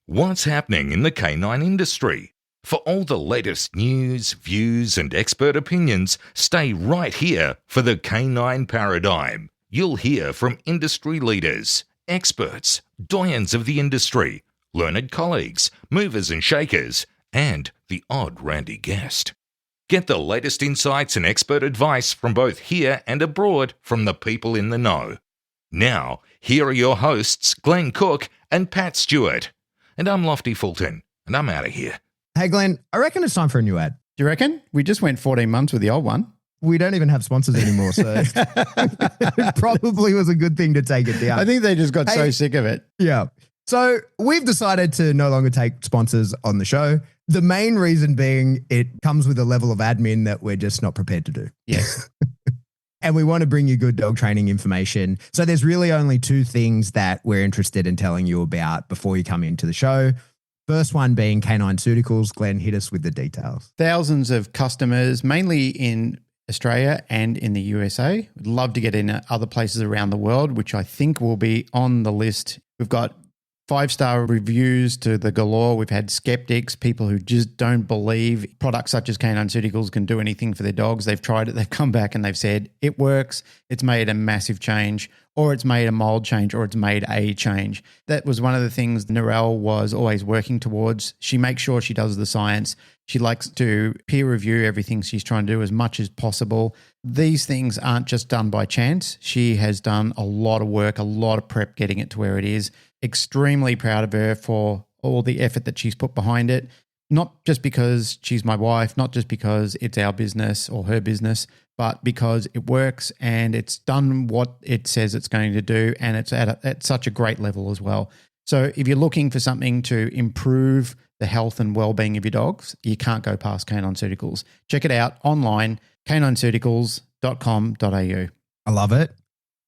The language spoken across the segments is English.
What's happening in the canine industry? For all the latest news, views, and expert opinions, stay right here for the Canine Paradigm. You'll hear from industry leaders, experts, doyens of the industry, learned colleagues, movers and shakers, and the odd randy guest. Get the latest insights and expert advice from both here and abroad from the people in the know. Now, here are your hosts, Glenn Cook and Pat Stewart. And I'm Lofty Fulton, and I'm out of here. Hey, Glenn, I reckon it's time for a new ad. Do you reckon? We just went 14 months with the old one. We don't even have sponsors anymore, so it probably was a good thing to take it down. I think they just got so sick of it. Yeah. So we've decided to no longer take sponsors on the show. The main reason being it comes with a level of admin that we're just not prepared to do. Yes. And we want to bring you good dog training information. So there's really only two things that we're interested in telling you about before you come into the show. First one being Canine Paradigm. Glenn, hit us with the details. Thousands of customers, mainly in Australia and in the USA. We'd love to get in other places around the world, which I think will be on the list. We've got 5-star reviews to the galore. We've had skeptics, people who just don't believe products such as Canine Paradigm can do anything for their dogs. They've tried it. They've come back and they've said it works. It's made a massive change, or it's made a mild change, or it's made a change. That was one of the things Narelle was always working towards. She makes sure she does the science. She likes to peer review everything she's trying to do as much as possible. These things aren't just done by chance. She has done a lot of work, a lot of prep getting it to where it is. Extremely proud of her for all the effort that she's put behind it. Not just because she's my wife, not just because it's our business or her business, but because it works and it's done what it says it's going to do, and it's at such a great level as well. So if you're looking for something to improve the health and well-being of your dogs, you can't go past Canine Paradigm. Check it out online, caninesurgicals.com.au. I love it.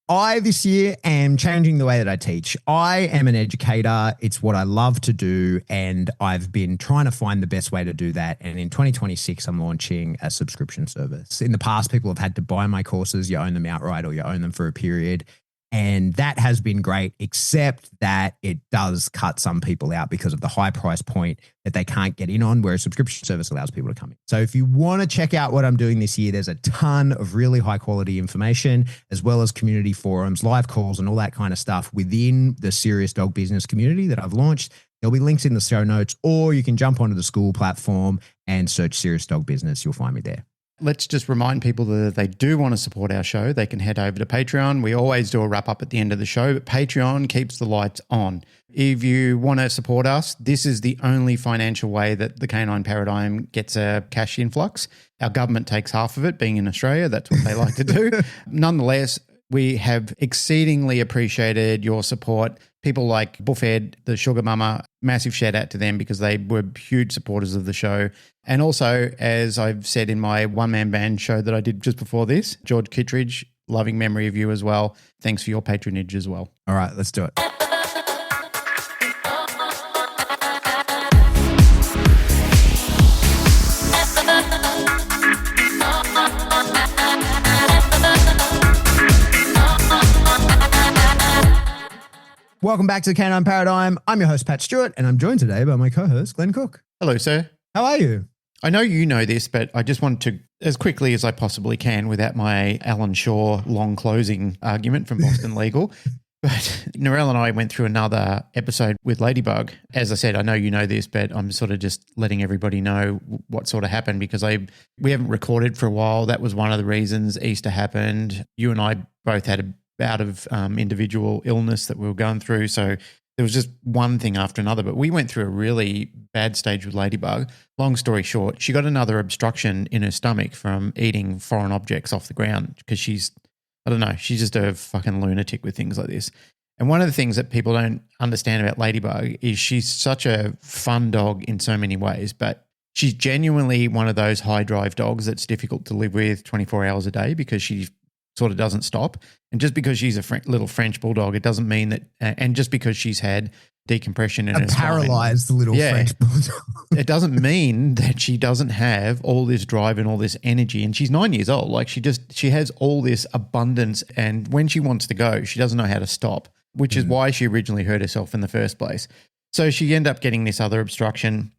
I, this year, am changing the way that I teach. I am an educator. It's what I love to do, and I've been trying to find the best way to do that. And in 2026, I'm launching a subscription service. In the past, people have had to buy my courses. You own them outright or you own them for a period. And that has been great, except that it does cut some people out because of the high price point that they can't get in on, where a subscription service allows people to come in. So if you want to check out what I'm doing this year, there's a ton of really high quality information, as well as community forums, live calls, and all that kind of stuff within the Serious Dog Business community that I've launched. There'll be links in the show notes, or you can jump onto the school platform and search Serious Dog Business. You'll find me there. Let's just remind people that if they do want to support our show, they can head over to Patreon. We always do a wrap up at the end of the show, but Patreon keeps the lights on. If you want to support us, this is the only financial way that the Canine Paradigm gets a cash influx. Our government takes half of it, being in Australia. That's what they like to do. Nonetheless, we have exceedingly appreciated your support. People like Buffhead, the Sugar Mama, massive shout out to them because they were huge supporters of the show. And also, as I've said in my one-man band show that I did just before this, George Kittredge, loving memory of you as well. Thanks for your patronage as well. All right, let's do it. Welcome back to the Canine Paradigm. I'm your host, Pat Stewart, and I'm joined today by my co-host, Glenn Cook. Hello, sir. How are you? I know you know this, but I just want to, as quickly as I possibly can, without my Alan Shaw long closing argument from Boston Legal. But Narelle and I went through another episode with Ladybug. As I said, I know you know this, but I'm sort of just letting everybody know what sort of happened because we haven't recorded for a while. That was one of the reasons. Easter happened. You and I both had a bout of individual illness that we were going through. So there was just one thing after another, but we went through a really bad stage with Ladybug. Long story short, she got another obstruction in her stomach from eating foreign objects off the ground because she's just a fucking lunatic with things like this. And one of the things that people don't understand about Ladybug is she's such a fun dog in so many ways, but she's genuinely one of those high drive dogs that's difficult to live with 24 hours a day because she sort of doesn't stop. And just because she's a little French bulldog, it doesn't mean that, and just because she's had decompression in her spine. Paralyzed little French bulldog. It doesn't mean that she doesn't have all this drive and all this energy. And she's 9 years old. Like she has all this abundance. And when she wants to go, she doesn't know how to stop, which is why she originally hurt herself in the first place. So she ended up getting this other obstruction.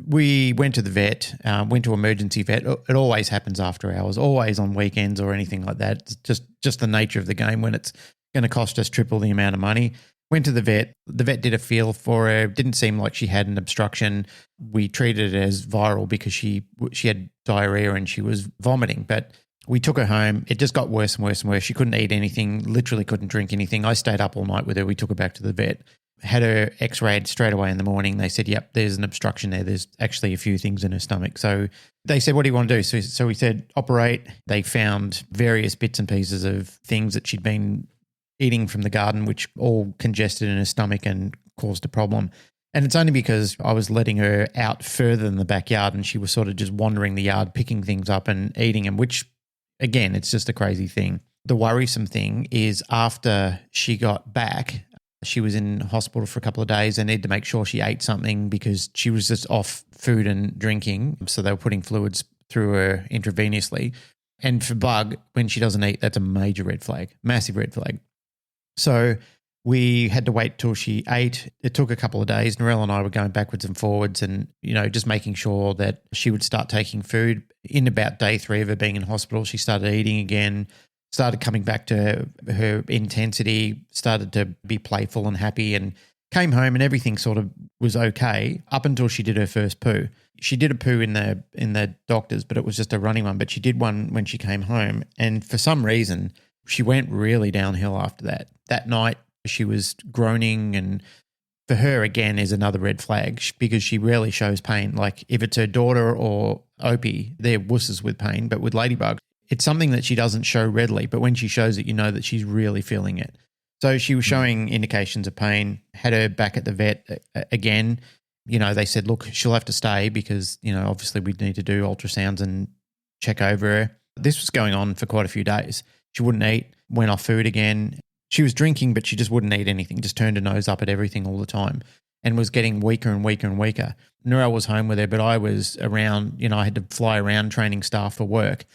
We went to the vet, went to emergency vet. It always happens after hours, always on weekends or anything like that. It's just the nature of the game when it's going to cost us triple the amount of money. Went to the vet. The vet did a feel for her. Didn't seem like she had an obstruction. We treated it as viral because she had diarrhea and she was vomiting. But we took her home. It just got worse and worse and worse. She couldn't eat anything, literally couldn't drink anything. I stayed up all night with her. We took her back to the vet. Had her x-rayed straight away in the morning. They said, yep, there's an obstruction there. There's actually a few things in her stomach. So they said, what do you want to do? So we said, operate. They found various bits and pieces of things that she'd been eating from the garden, which all congested in her stomach and caused a problem. And it's only because I was letting her out further in the backyard and she was sort of just wandering the yard, picking things up and eating them, which, again, it's just a crazy thing. The worrisome thing is after she got back, she was in hospital for a couple of days. They needed to make sure she ate something because she was just off food and drinking. So they were putting fluids through her intravenously. And for Bug, when she doesn't eat, that's a major red flag, massive red flag. So we had to wait till she ate. It took a couple of days. Narelle and I were going backwards and forwards and, just making sure that she would start taking food. In about day 3 of her being in hospital, she started eating again, started coming back to her intensity, started to be playful and happy, and came home and everything sort of was okay up until she did her first poo. She did a poo in the doctors, but it was just a running one. But she did one when she came home. And for some reason, she went really downhill after that. That night, she was groaning, and for her, again, is another red flag because she rarely shows pain. Like if it's her daughter or Opie, they're wusses with pain, but with Ladybug, it's something that she doesn't show readily, but when she shows it, you know that she's really feeling it. So she was showing indications of pain, had her back at the vet again. They said, look, she'll have to stay because, obviously we'd need to do ultrasounds and check over her. This was going on for quite a few days. She wouldn't eat, went off food again. She was drinking, but she just wouldn't eat anything, just turned her nose up at everything all the time and was getting weaker and weaker and weaker. Narelle was home with her, but I was around, I had to fly around training staff for work.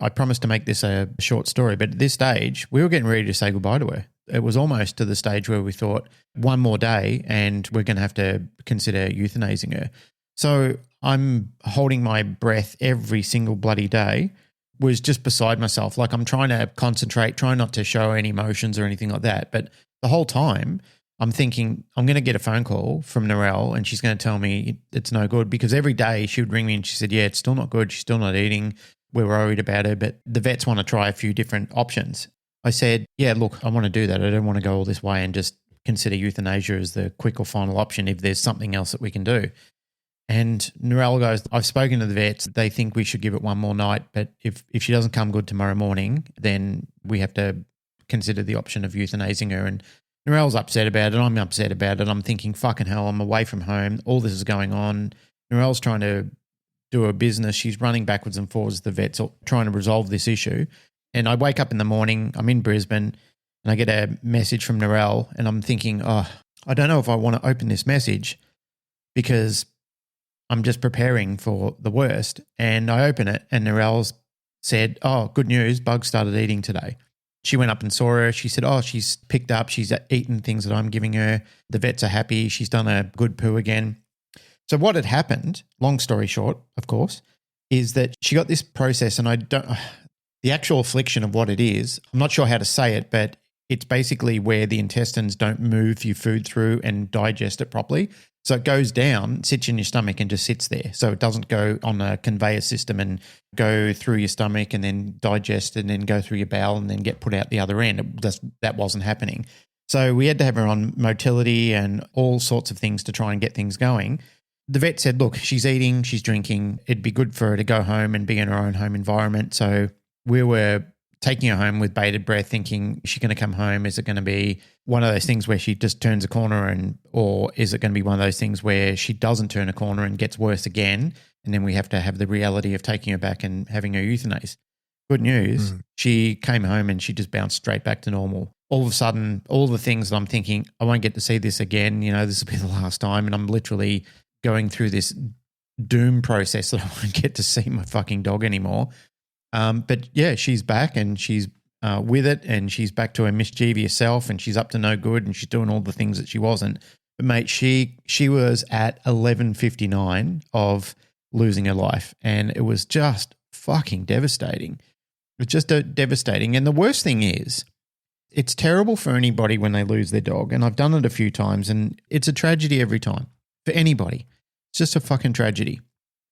I promised to make this a short story, but at this stage, we were getting ready to say goodbye to her. It was almost to the stage where we thought one more day and we're going to have to consider euthanizing her. So I'm holding my breath every single bloody day, was just beside myself. Like I'm trying to concentrate, trying not to show any emotions or anything like that. But the whole time I'm thinking I'm going to get a phone call from Narelle and she's going to tell me it's no good, because every day she would ring me and she said, yeah, it's still not good. She's still not eating. We're worried about her, but the vets want to try a few different options. I said, yeah, look, I want to do that. I don't want to go all this way and just consider euthanasia as the quick or final option if there's something else that we can do. And Narelle goes, I've spoken to the vets. They think we should give it one more night, but if she doesn't come good tomorrow morning, then we have to consider the option of euthanizing her. And Narelle's upset about it. I'm upset about it. I'm thinking, fucking hell, I'm away from home. All this is going on. Narelle's trying to do her business. She's running backwards and forwards to the vets trying to resolve this issue. And I wake up in the morning, I'm in Brisbane, and I get a message from Narelle, and I'm thinking, I don't know if I want to open this message because I'm just preparing for the worst. And I open it and Narelle's said, oh, good news, Bug started eating today. She went up and saw her. She said, she's picked up. She's eaten things that I'm giving her. The vets are happy. She's done a good poo again. So what had happened, long story short, of course, is that she got this process, and the actual affliction of what it is, I'm not sure how to say it, but it's basically where the intestines don't move your food through and digest it properly. So it goes down, sits in your stomach and just sits there. So it doesn't go on a conveyor system and go through your stomach and then digest and then go through your bowel and then get put out the other end. That wasn't happening. So we had to have her on motility and all sorts of things to try and get things going. The vet said, look, she's eating, she's drinking. It'd be good for her to go home and be in her own home environment. So we were taking her home with bated breath, thinking, is she going to come home? Is it going to be one of those things where she just turns a corner, or is it going to be one of those things where she doesn't turn a corner and gets worse again? And then we have to have the reality of taking her back and having her euthanized. Good news, she came home and she just bounced straight back to normal. All of a sudden, all the things that I'm thinking, I won't get to see this again. This will be the last time. And I'm literally going through this doom process that I won't get to see my fucking dog anymore. But yeah, she's back and she's with it, and she's back to her mischievous self, and she's up to no good, and she's doing all the things that she wasn't. But mate, she was at 11:59 of losing her life, and it was just fucking devastating. It's just devastating. And the worst thing is, it's terrible for anybody when they lose their dog. And I've done it a few times, and it's a tragedy every time for anybody. It's just a fucking tragedy.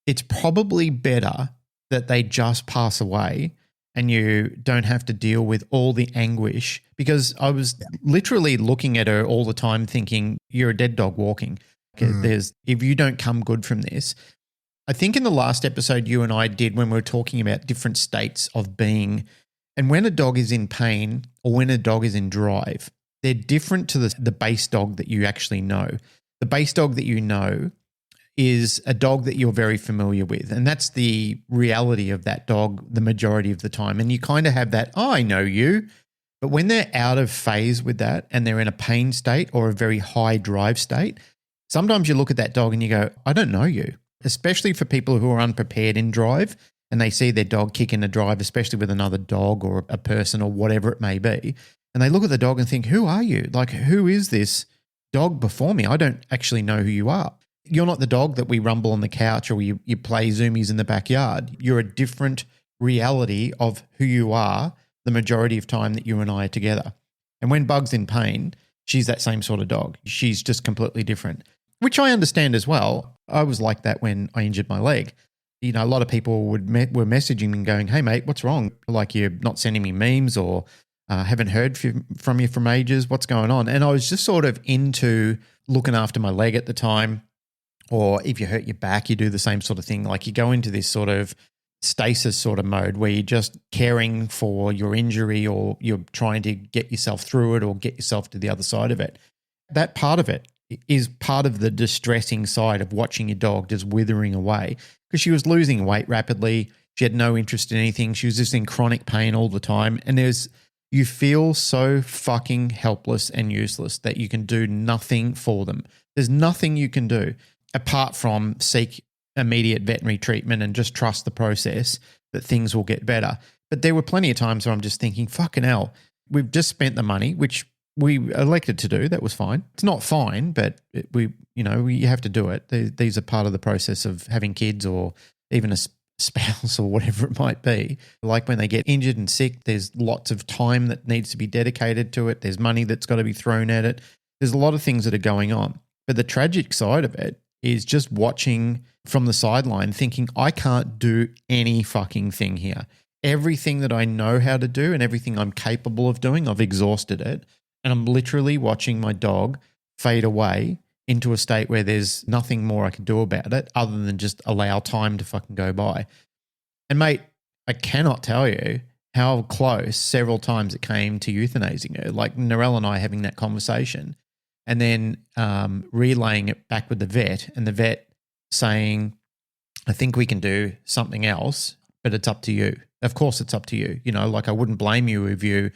It's probably better that they just pass away and you don't have to deal with all the anguish, because I was literally looking at her all the time thinking, you're a dead dog walking. If you don't come good from this. I think in the last episode you and I did, when we were talking about different states of being, and when a dog is in pain or when a dog is in drive, they're different to the base dog that you actually know. The base dog that you know is a dog that you're very familiar with, and that's the reality of that dog the majority of the time. And you kind of have that, oh, I know you. But when they're out of phase with that and they're in a pain state or a very high drive state, sometimes you look at that dog and you go, I don't know you. Especially for people who are unprepared in drive and they see their dog kick in a drive, especially with another dog or a person or whatever it may be. And they look at the dog and think, who are you? Like, who is this dog before me? I don't actually know who you are. You're not the dog that we rumble on the couch or you play zoomies in the backyard. You're a different reality of who you are the majority of time that you and I are together. And when Bug's in pain, she's that same sort of dog. She's just completely different, which I understand as well. I was like that when I injured my leg. You know, a lot of people were messaging me and going, hey, mate, what's wrong? Like, you're not sending me memes, or haven't heard from you from ages. What's going on? And I was just sort of into looking after my leg at the time. Or if you hurt your back, you do the same sort of thing. Like, you go into this sort of stasis sort of mode where you're just caring for your injury, or you're trying to get yourself through it or get yourself to the other side of it. That part of it is part of the distressing side of watching your dog just withering away, because she was losing weight rapidly. She had no interest in anything. She was just in chronic pain all the time. And you feel so fucking helpless and useless that you can do nothing for them. There's nothing you can do apart from seek immediate veterinary treatment and just trust the process that things will get better. But there were plenty of times where I'm just thinking, fucking hell, we've just spent the money, which we elected to do. That was fine. It's not fine, but you have to do it. These are part of the process of having kids, or even a spouse or whatever it might be. Like when they get injured and sick, there's lots of time that needs to be dedicated to it. There's money that's got to be thrown at it. There's a lot of things that are going on. But the tragic side of it is just watching from the sideline thinking, I can't do any fucking thing here. Everything that I know how to do and everything I'm capable of doing, I've exhausted it. And I'm literally watching my dog fade away into a state where there's nothing more I can do about it other than just allow time to fucking go by. And mate, I cannot tell you how close several times it came to euthanizing her. Like Narelle and I having that conversation and then relaying it back with the vet, and the vet saying, I think we can do something else, but it's up to you. Of course it's up to you. You know, like I wouldn't blame you if you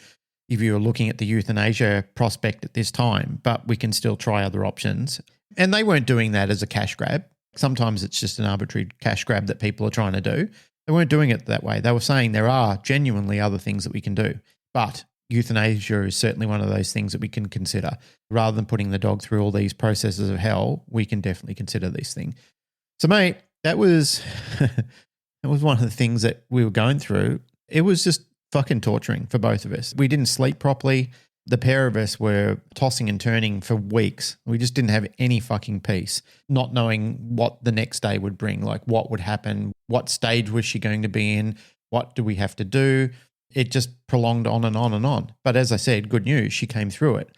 were looking at the euthanasia prospect at this time, but we can still try other options. And they weren't doing that as a cash grab. Sometimes it's just an arbitrary cash grab that people are trying to do. They weren't doing it that way. They were saying there are genuinely other things that we can do, but euthanasia is certainly one of those things that we can consider. Rather than putting the dog through all these processes of hell, we can definitely consider this thing. So mate, that was one of the things that we were going through. It was just fucking torturing for both of us. We didn't sleep properly. The pair of us were tossing and turning for weeks. We just didn't have any fucking peace, not knowing what the next day would bring, like what would happen, what stage was she going to be in, what do we have to do. It just prolonged on and on and on. But as I said, good news, she came through it.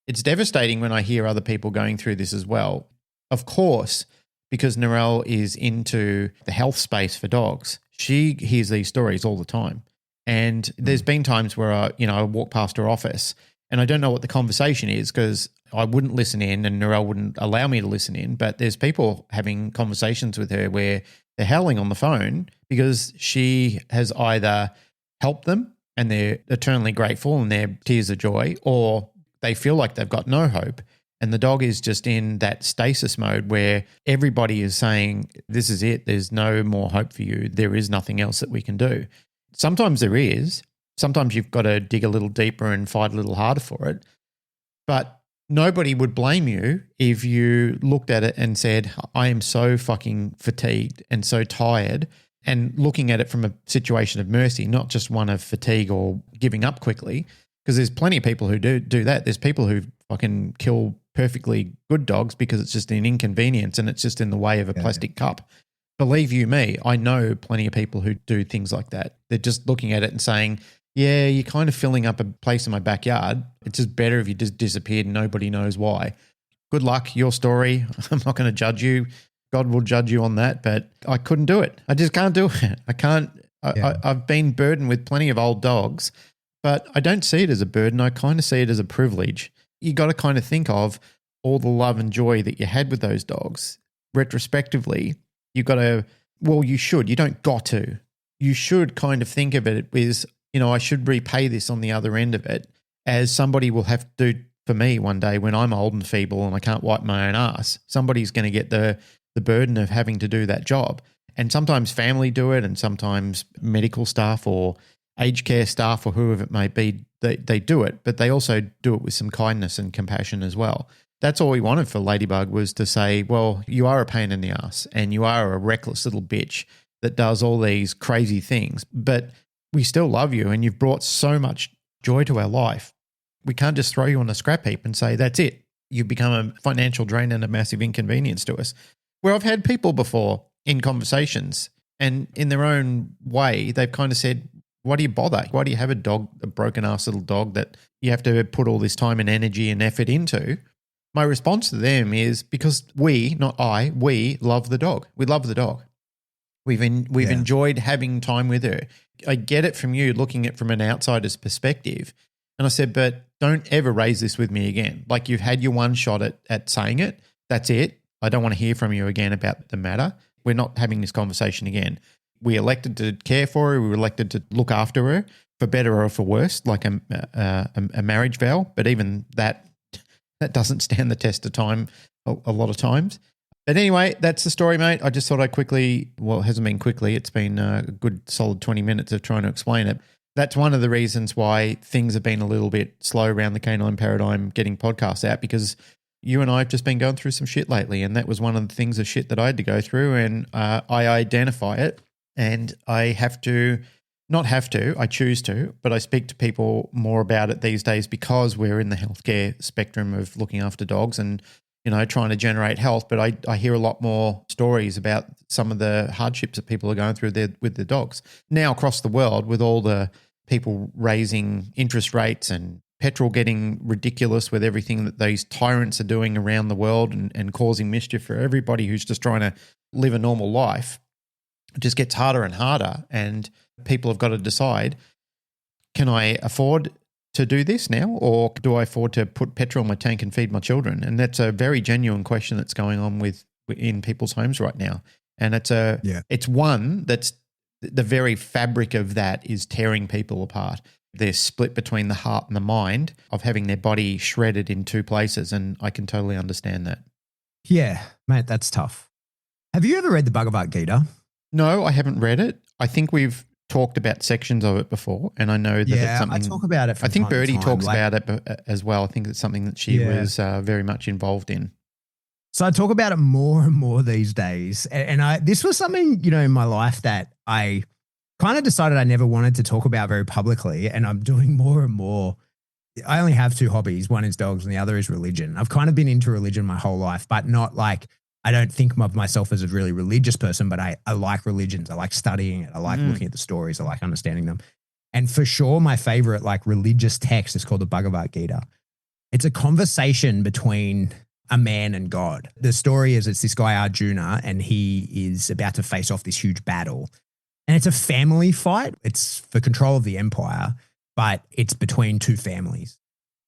It's devastating when I hear other people going through this as well. Of course, because Narelle is into the health space for dogs, she hears these stories all the time. And there's been times where I walk past her office and I don't know what the conversation is because I wouldn't listen in and Narelle wouldn't allow me to listen in. But there's people having conversations with her where they're howling on the phone because she has either helped them and they're eternally grateful and they're tears of joy, or they feel like they've got no hope. And the dog is just in that stasis mode where everybody is saying, this is it. There's no more hope for you. There is nothing else that we can do. Sometimes there is. Sometimes you've got to dig a little deeper and fight a little harder for it. But nobody would blame you if you looked at it and said, I am so fucking fatigued and so tired, and looking at it from a situation of mercy, not just one of fatigue or giving up quickly, because there's plenty of people who do that. There's people who fucking kill perfectly good dogs because it's just an inconvenience and it's just in the way of a plastic cup. Believe you me, I know plenty of people who do things like that. They're just looking at it and saying, yeah, you're kind of filling up a place in my backyard. It's just better if you just disappeared and nobody knows why. Good luck, your story. I'm not going to judge you. God will judge you on that, but I couldn't do it. I just can't do it. I can't. I've been burdened with plenty of old dogs, but I don't see it as a burden. I kind of see it as a privilege. You got to kind of think of all the love and joy that you had with those dogs. Retrospectively, you got to, well, you should. You don't got to. You should kind of think of it as, I should repay this on the other end of it, as somebody will have to do for me one day when I'm old and feeble and I can't wipe my own ass. Somebody's going to get the burden of having to do that job. And sometimes family do it, and sometimes medical staff or aged care staff or whoever it may be, they do it, but they also do it with some kindness and compassion as well. That's all we wanted for Ladybug, was to say, well, you are a pain in the ass and you are a reckless little bitch that does all these crazy things, but we still love you and you've brought so much joy to our life. We can't just throw you on a scrap heap and say, that's it. You've become a financial drain and a massive inconvenience to us. Where I've had people before in conversations, and in their own way, they've kind of said, why do you bother? Why do you have a dog, a broken ass little dog that you have to put all this time and energy and effort into? My response to them is, because we, not I, we love the dog. We love the dog. We've enjoyed having time with her. I get it from you looking at it from an outsider's perspective. And I said, but don't ever raise this with me again. Like, you've had your one shot at saying it. That's it. I don't want to hear from you again about the matter. We're not having this conversation again. We elected to care for her. We were elected to look after her, for better or for worse, like a marriage vow. But even that doesn't stand the test of time a lot of times. But anyway, that's the story, mate. I just thought I'd quickly, well, it hasn't been quickly. It's been a good solid 20 minutes of trying to explain it. That's one of the reasons why things have been a little bit slow around the Canine Paradigm getting podcasts out, because you and I have just been going through some shit lately, and that was one of the things of shit that I had to go through, and I identify it, and I choose to, but I speak to people more about it these days because we're in the healthcare spectrum of looking after dogs and, trying to generate health. But I hear a lot more stories about some of the hardships that people are going through with their dogs. Now across the world, with all the people raising interest rates and petrol getting ridiculous with everything that these tyrants are doing around the world and causing mischief for everybody who's just trying to live a normal life, it just gets harder and harder. And people have got to decide, can I afford to do this now, or do I afford to put petrol in my tank and feed my children? And that's a very genuine question that's going on in people's homes right now. And it's one that's the very fabric of that is tearing people apart. They're split between the heart and the mind of having their body shredded in two places, and I can totally understand that. Yeah, mate, that's tough. Have you ever read the Bhagavad Gita? No, I haven't read it. I think we've talked about sections of it before, and I know that it's something. I talk about it from I think time to Birdie time, talks about it as well. I think it's something that she was very much involved in. So I talk about it more and more these days. And this was something, in my life that I kind of decided I never wanted to talk about very publicly. And I'm doing more and more. I only have two hobbies. One is dogs and the other is religion. I've kind of been into religion my whole life, but not like, I don't think of myself as a really religious person, but I like religions. I like studying it. I like looking at the stories. I like understanding them. And for sure, my favorite religious text is called the Bhagavad Gita. It's a conversation between a man and God. The story is it's this guy Arjuna, and he is about to face off this huge battle. And it's a family fight. It's for control of the empire, but it's between two families.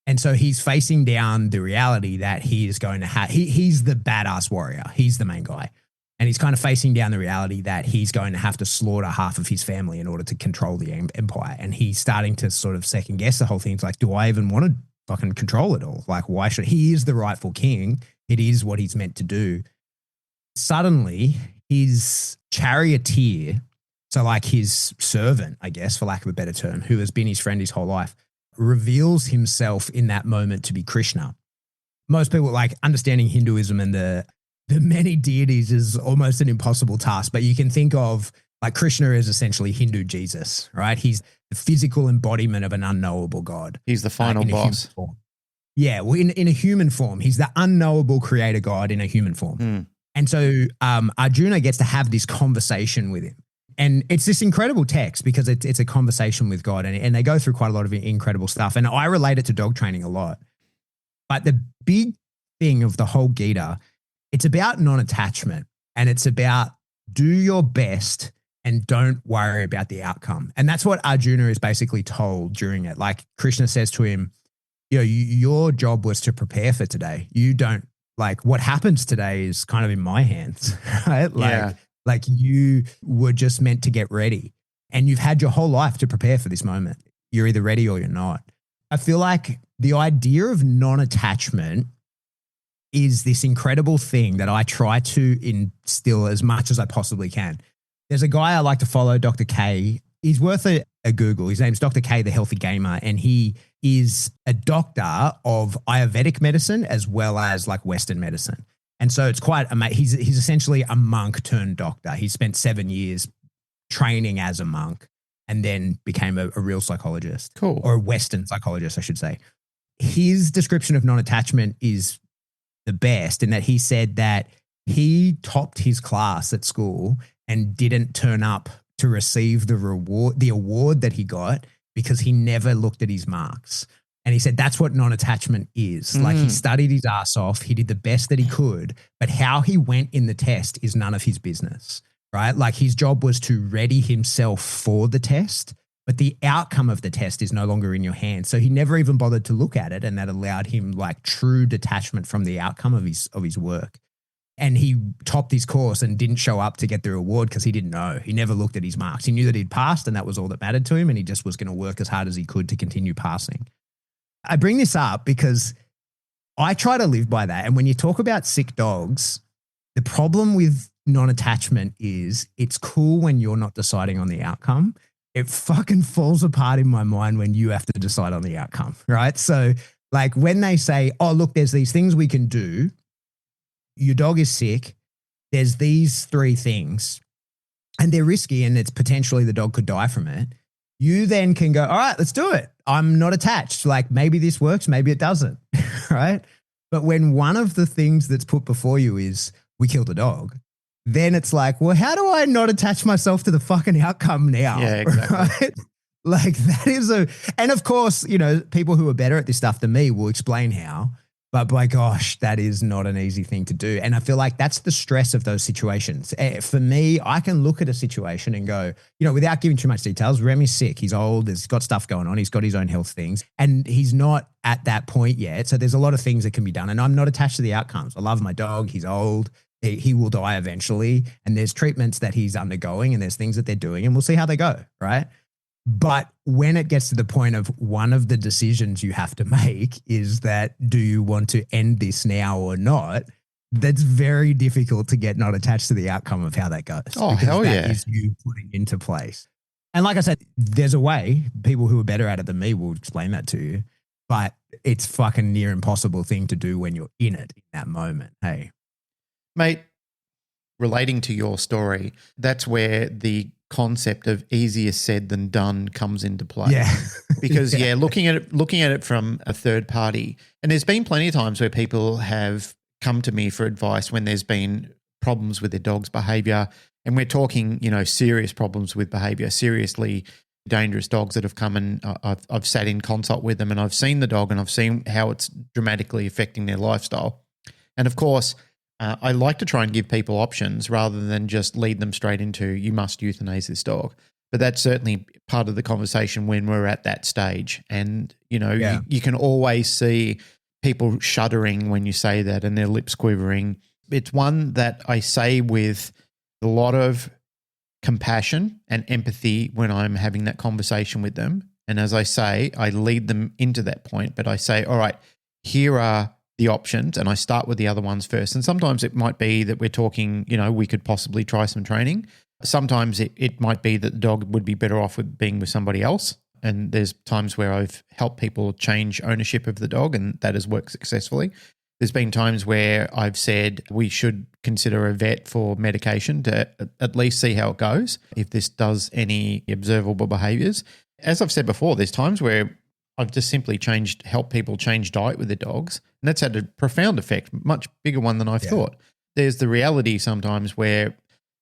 And so he's facing down the reality that he is going to have, he's the badass warrior. He's the main guy. And he's kind of facing down the reality that he's going to have to slaughter half of his family in order to control the empire. And he's starting to sort of second guess the whole thing. It's like, do I even want to fucking control it all? Like, why should he is the rightful king. It is what he's meant to do. Suddenly his charioteer, so like his servant, I guess, for lack of a better term, who has been his friend his whole life, reveals himself in that moment to be Krishna. most people like understanding Hinduism and the many deities is almost an impossible task, but you can think of like Krishna is essentially Hindu Jesus, right? He's the physical embodiment of an unknowable God. He's the final boss. Yeah, well, in a human form, he's the unknowable creator God in a human form. Mm. And so Arjuna gets to have this conversation with him. And it's this incredible text because it's a conversation with God, and they go through quite a lot of incredible stuff. And I relate it to dog training a lot. But the big thing of the whole Gita, it's about non-attachment, and it's about do your best and don't worry about the outcome. And that's what Arjuna is basically told during it. Like Krishna says to him, your job was to prepare for today. You don't like what happens today is kind of in my hands, right? Like you were just meant to get ready, and you've had your whole life to prepare for this moment. You're either ready or you're not. I feel like the idea of non-attachment is this incredible thing that I try to instill as much as I possibly can. There's a guy I like to follow, Dr. K. He's worth a Google. His name's Dr. K, the Healthy Gamer, and he is a doctor of Ayurvedic medicine as well as like Western medicine. And so it's quite amazing. He's essentially a monk turned doctor. He spent 7 years training as a monk and then became a real psychologist. Cool. Or a Western psychologist, I should say. His description of non-attachment is the best in that he said that he topped his class at school and didn't turn up to receive the award that he got because he never looked at his marks. And he said that's what non-attachment is. Like he studied his ass off. He did the best that he could, but how he went in the test is none of his business, right? Like his job was to ready himself for the test, but the outcome of the test is no longer in your hands. So he never even bothered to look at it, and that allowed him like true detachment from the outcome of his work. And he topped his course and didn't show up to get the reward because he didn't know. He never looked at his marks. He knew that he'd passed, and that was all that mattered to him, and he just was going to work as hard as he could to continue passing. I bring this up because I try to live by that. And when you talk about sick dogs, the problem with non-attachment is it's cool when you're not deciding on the outcome. It fucking falls apart in my mind when you have to decide on the outcome, right? So like when they say, oh, look, there's these things we can do. Your dog is sick. There's these 3 things and they're risky and it's potentially the dog could die from it. You then can go, all right, let's do it. I'm not attached. Like maybe this works, maybe it doesn't, right? But when one of the things that's put before you is we killed a dog, then it's like, well, how do I not attach myself to the fucking outcome now? Yeah, exactly. Right? Like that is and of course, people who are better at this stuff than me will explain how, but by gosh, that is not an easy thing to do. And I feel like that's the stress of those situations. For me, I can look at a situation and go, without giving too much details, Remy's sick. He's old. He's got stuff going on. He's got his own health things and he's not at that point yet. So there's a lot of things that can be done and I'm not attached to the outcomes. I love my dog. He's old. He will die eventually. And there's treatments that he's undergoing and there's things that they're doing and we'll see how they go. Right. But when it gets to the point of one of the decisions you have to make is that, do you want to end this now or not? That's very difficult to get not attached to the outcome of how that goes. Oh, hell yeah. That is you putting into place. And like I said, there's a way. People who are better at it than me will explain that to you. But it's fucking near impossible thing to do when you're in it in that moment. Hey. Mate, relating to your story, that's where the concept of easier said than done comes into play. Yeah. Because looking at it from a third party, and there's been plenty of times where people have come to me for advice when there's been problems with their dog's behavior, and we're talking, serious problems with behavior, seriously dangerous dogs that have come and I've sat in consult with them and I've seen the dog and I've seen how it's dramatically affecting their lifestyle. And of course, I like to try and give people options rather than just lead them straight into you must euthanize this dog. But that's certainly part of the conversation when we're at that stage. And, you can always see people shuddering when you say that and their lips quivering. It's one that I say with a lot of compassion and empathy when I'm having that conversation with them. And as I say, I lead them into that point, but I say, all right, here are the options, and I start with the other ones first. And sometimes it might be that we're talking, we could possibly try some training. Sometimes it might be that the dog would be better off with being with somebody else. And there's times where I've helped people change ownership of the dog and that has worked successfully. There's been times where I've said we should consider a vet for medication to at least see how it goes, if this does any observable behaviours. As I've said before, there's times where I've just simply helped people change diet with their dogs, and that's had a profound effect, much bigger one than I thought. There's the reality sometimes where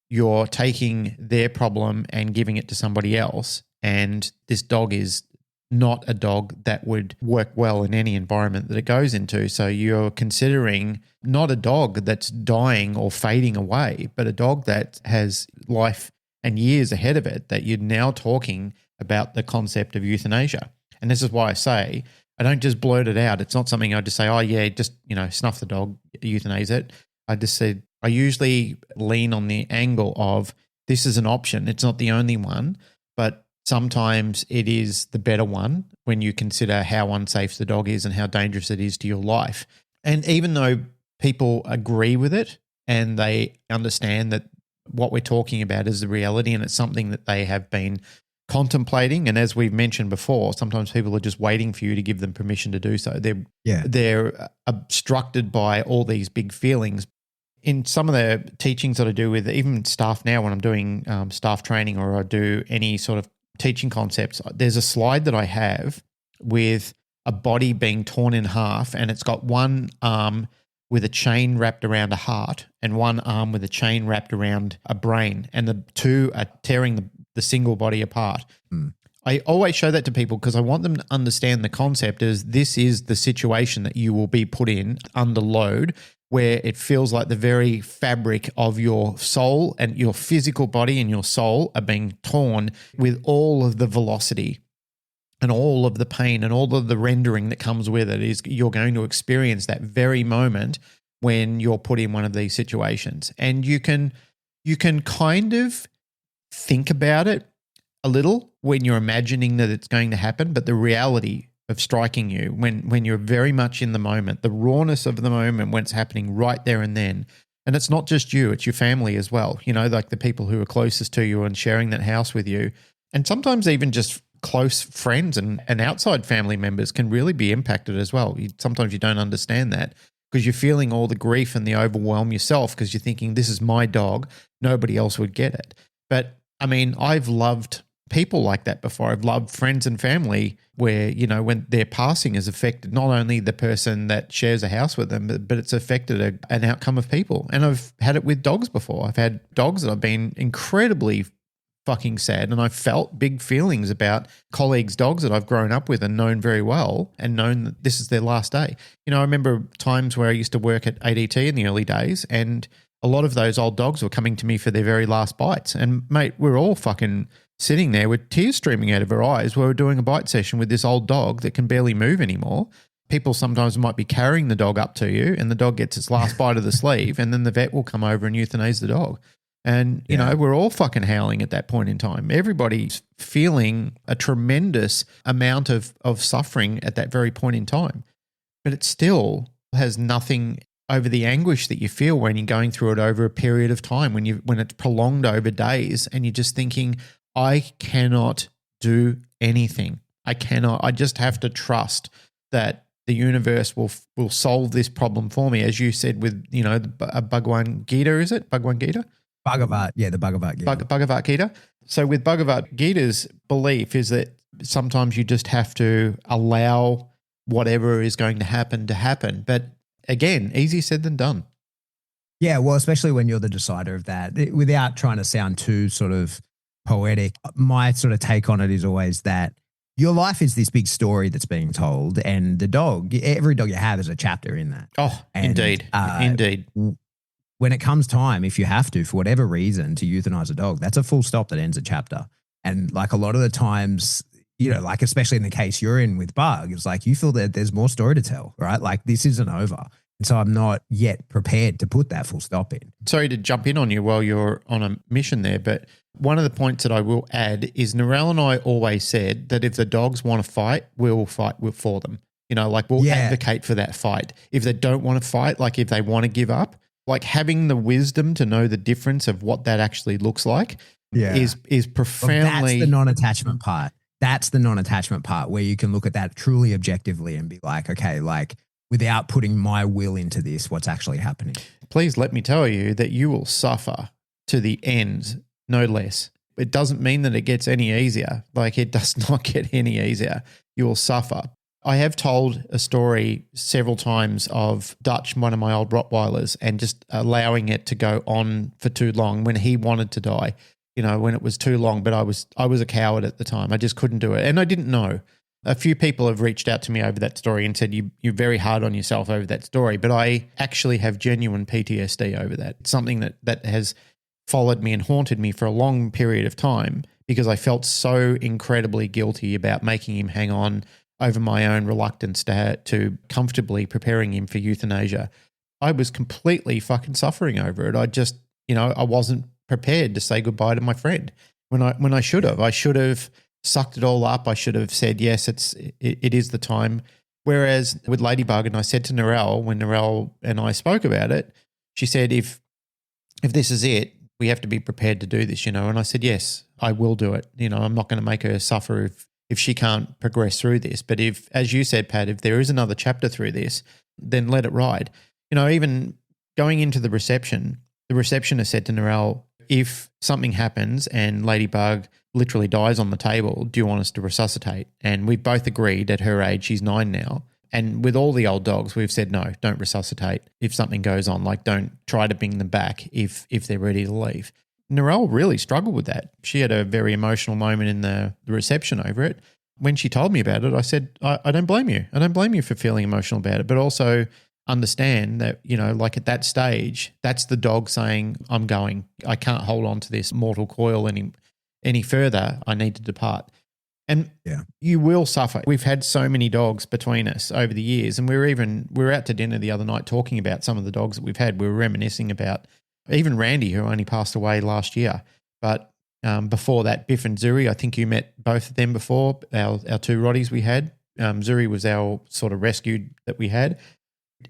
you're taking their problem and giving it to somebody else, and this dog is not a dog that would work well in any environment that it goes into. So you're considering not a dog that's dying or fading away, but a dog that has life and years ahead of it, that you're now talking about the concept of euthanasia. And this is why I say, I don't just blurt it out. It's not something I just say, oh yeah, just, snuff the dog, euthanize it. I just said, I usually lean on the angle of this is an option. It's not the only one, but sometimes it is the better one when you consider how unsafe the dog is and how dangerous it is to your life. And even though people agree with it and they understand that what we're talking about is the reality and it's something that they have been contemplating, and as we've mentioned before, sometimes people are just waiting for you to give them permission to do so. They're obstructed by all these big feelings. In some of the teachings that I do with even staff now, when I'm doing staff training or I do any sort of teaching concepts, there's a slide that I have with a body being torn in half, and it's got one arm with a chain wrapped around a heart and one arm with a chain wrapped around a brain, and the two are tearing the single body apart. I always show that to people because I want them to understand the concept as this is the situation that you will be put in under load, where it feels like the very fabric of your soul and your physical body and your soul are being torn with all of the velocity and all of the pain and all of the rendering that comes with it. Is you're going to experience that very moment when you're put in one of these situations. And you can kind of think about it a little when you're imagining that it's going to happen, but the reality of striking you when you're very much in the moment, the rawness of the moment when it's happening right there and then. And it's not just you, it's your family as well, like the people who are closest to you and sharing that house with you. And sometimes even just close friends and outside family members can really be impacted as well. Sometimes you don't understand that because you're feeling all the grief and the overwhelm yourself because you're thinking, this is my dog, nobody else would get it. But I mean, I've loved people like that before. I've loved friends and family where, when their passing has affected not only the person that shares a house with them, but it's affected an outcome of people. And I've had it with dogs before. I've had dogs that I've been incredibly fucking sad, and I felt big feelings about colleagues' dogs that I've grown up with and known very well and known that this is their last day. I remember times where I used to work at ADT in the early days, and a lot of those old dogs were coming to me for their very last bites. And mate, we're all fucking sitting there with tears streaming out of our eyes while we're doing a bite session with this old dog that can barely move anymore. People sometimes might be carrying the dog up to you and the dog gets its last bite of the sleeve, and then the vet will come over and euthanize the dog. And, we're all fucking howling at that point in time. Everybody's feeling a tremendous amount of suffering at that very point in time. But it still has nothing over the anguish that you feel when you're going through it over a period of time, when it's prolonged over days and you're just thinking, I cannot do anything. I just have to trust that the universe will solve this problem for me. As you said with, Bhagwan Gita, is it? Bhagwan Gita? Bhagavat, the Bhagavat Gita. Bhagavat Gita. So with Bhagavat Gita's belief is that sometimes you just have to allow whatever is going to happen. But again, easier said than done. Yeah, well, especially when you're the decider of that. Without trying to sound too sort of poetic, my sort of take on it is always that your life is this big story that's being told, and the dog, every dog you have is a chapter in that. Oh, and, indeed. When it comes time, if you have to, for whatever reason, to euthanize a dog, that's a full stop that ends a chapter. And like a lot of the times, like especially in the case you're in with Bug, it's like you feel that there's more story to tell, right? Like this isn't over. And so I'm not yet prepared to put that full stop in. Sorry to jump in on you while you're on a mission there, but one of the points that I will add is Narelle and I always said that if the dogs want to fight, we'll fight for them. We'll advocate for that fight. If they don't want to fight, like if they want to give up, like having the wisdom to know the difference of what that actually looks like is profoundly. Well, that's the non-attachment part. That's the non-attachment part where you can look at that truly objectively and be like, okay, like without putting my will into this, what's actually happening. Please let me tell you that you will suffer to the end, no less. It doesn't mean that it gets any easier. Like, it does not get any easier. You will suffer. I have told a story several times of Dutch, one of my old Rottweilers, and just allowing it to go on for too long when he wanted to die, when it was too long, but I was a coward at the time. I just couldn't do it. And I didn't know. A few people have reached out to me over that story and said, you're very hard on yourself over that story, but I actually have genuine PTSD over that. It's something that has followed me and haunted me for a long period of time because I felt so incredibly guilty about making him hang on over my own reluctance to comfortably preparing him for euthanasia. I was completely fucking suffering over it. I just, I wasn't prepared to say goodbye to my friend when I should have. I should have sucked it all up. I should have said, yes, it is the time. Whereas with Ladybug, and I said to Narelle, when Narelle and I spoke about it, she said, if this is it, we have to be prepared to do this, And I said, yes, I will do it. I'm not going to make her suffer if she can't progress through this. But if, as you said, Pat, if there is another chapter through this, then let it ride. Even going into the receptionist said to Narelle, if something happens and Ladybug literally dies on the table, do you want us to resuscitate? And we've both agreed at her age, she's 9 now. And with all the old dogs, we've said, no, don't resuscitate if something goes on. Like, don't try to bring them back if they're ready to leave. Narelle really struggled with that. She had a very emotional moment in the reception over it. When she told me about it, I said, I don't blame you. I don't blame you for feeling emotional about it, but also understand that, like at that stage, that's the dog saying, I'm going. I can't hold on to this mortal coil any further. I need to depart. And you will suffer. We've had so many dogs between us over the years, and we were out to dinner the other night talking about some of the dogs that we've had. We were reminiscing about even Randy, who only passed away last year. But before that, Biff and Zuri, I think you met both of them before, our 2 Rotties we had. Zuri was our sort of rescued that we had.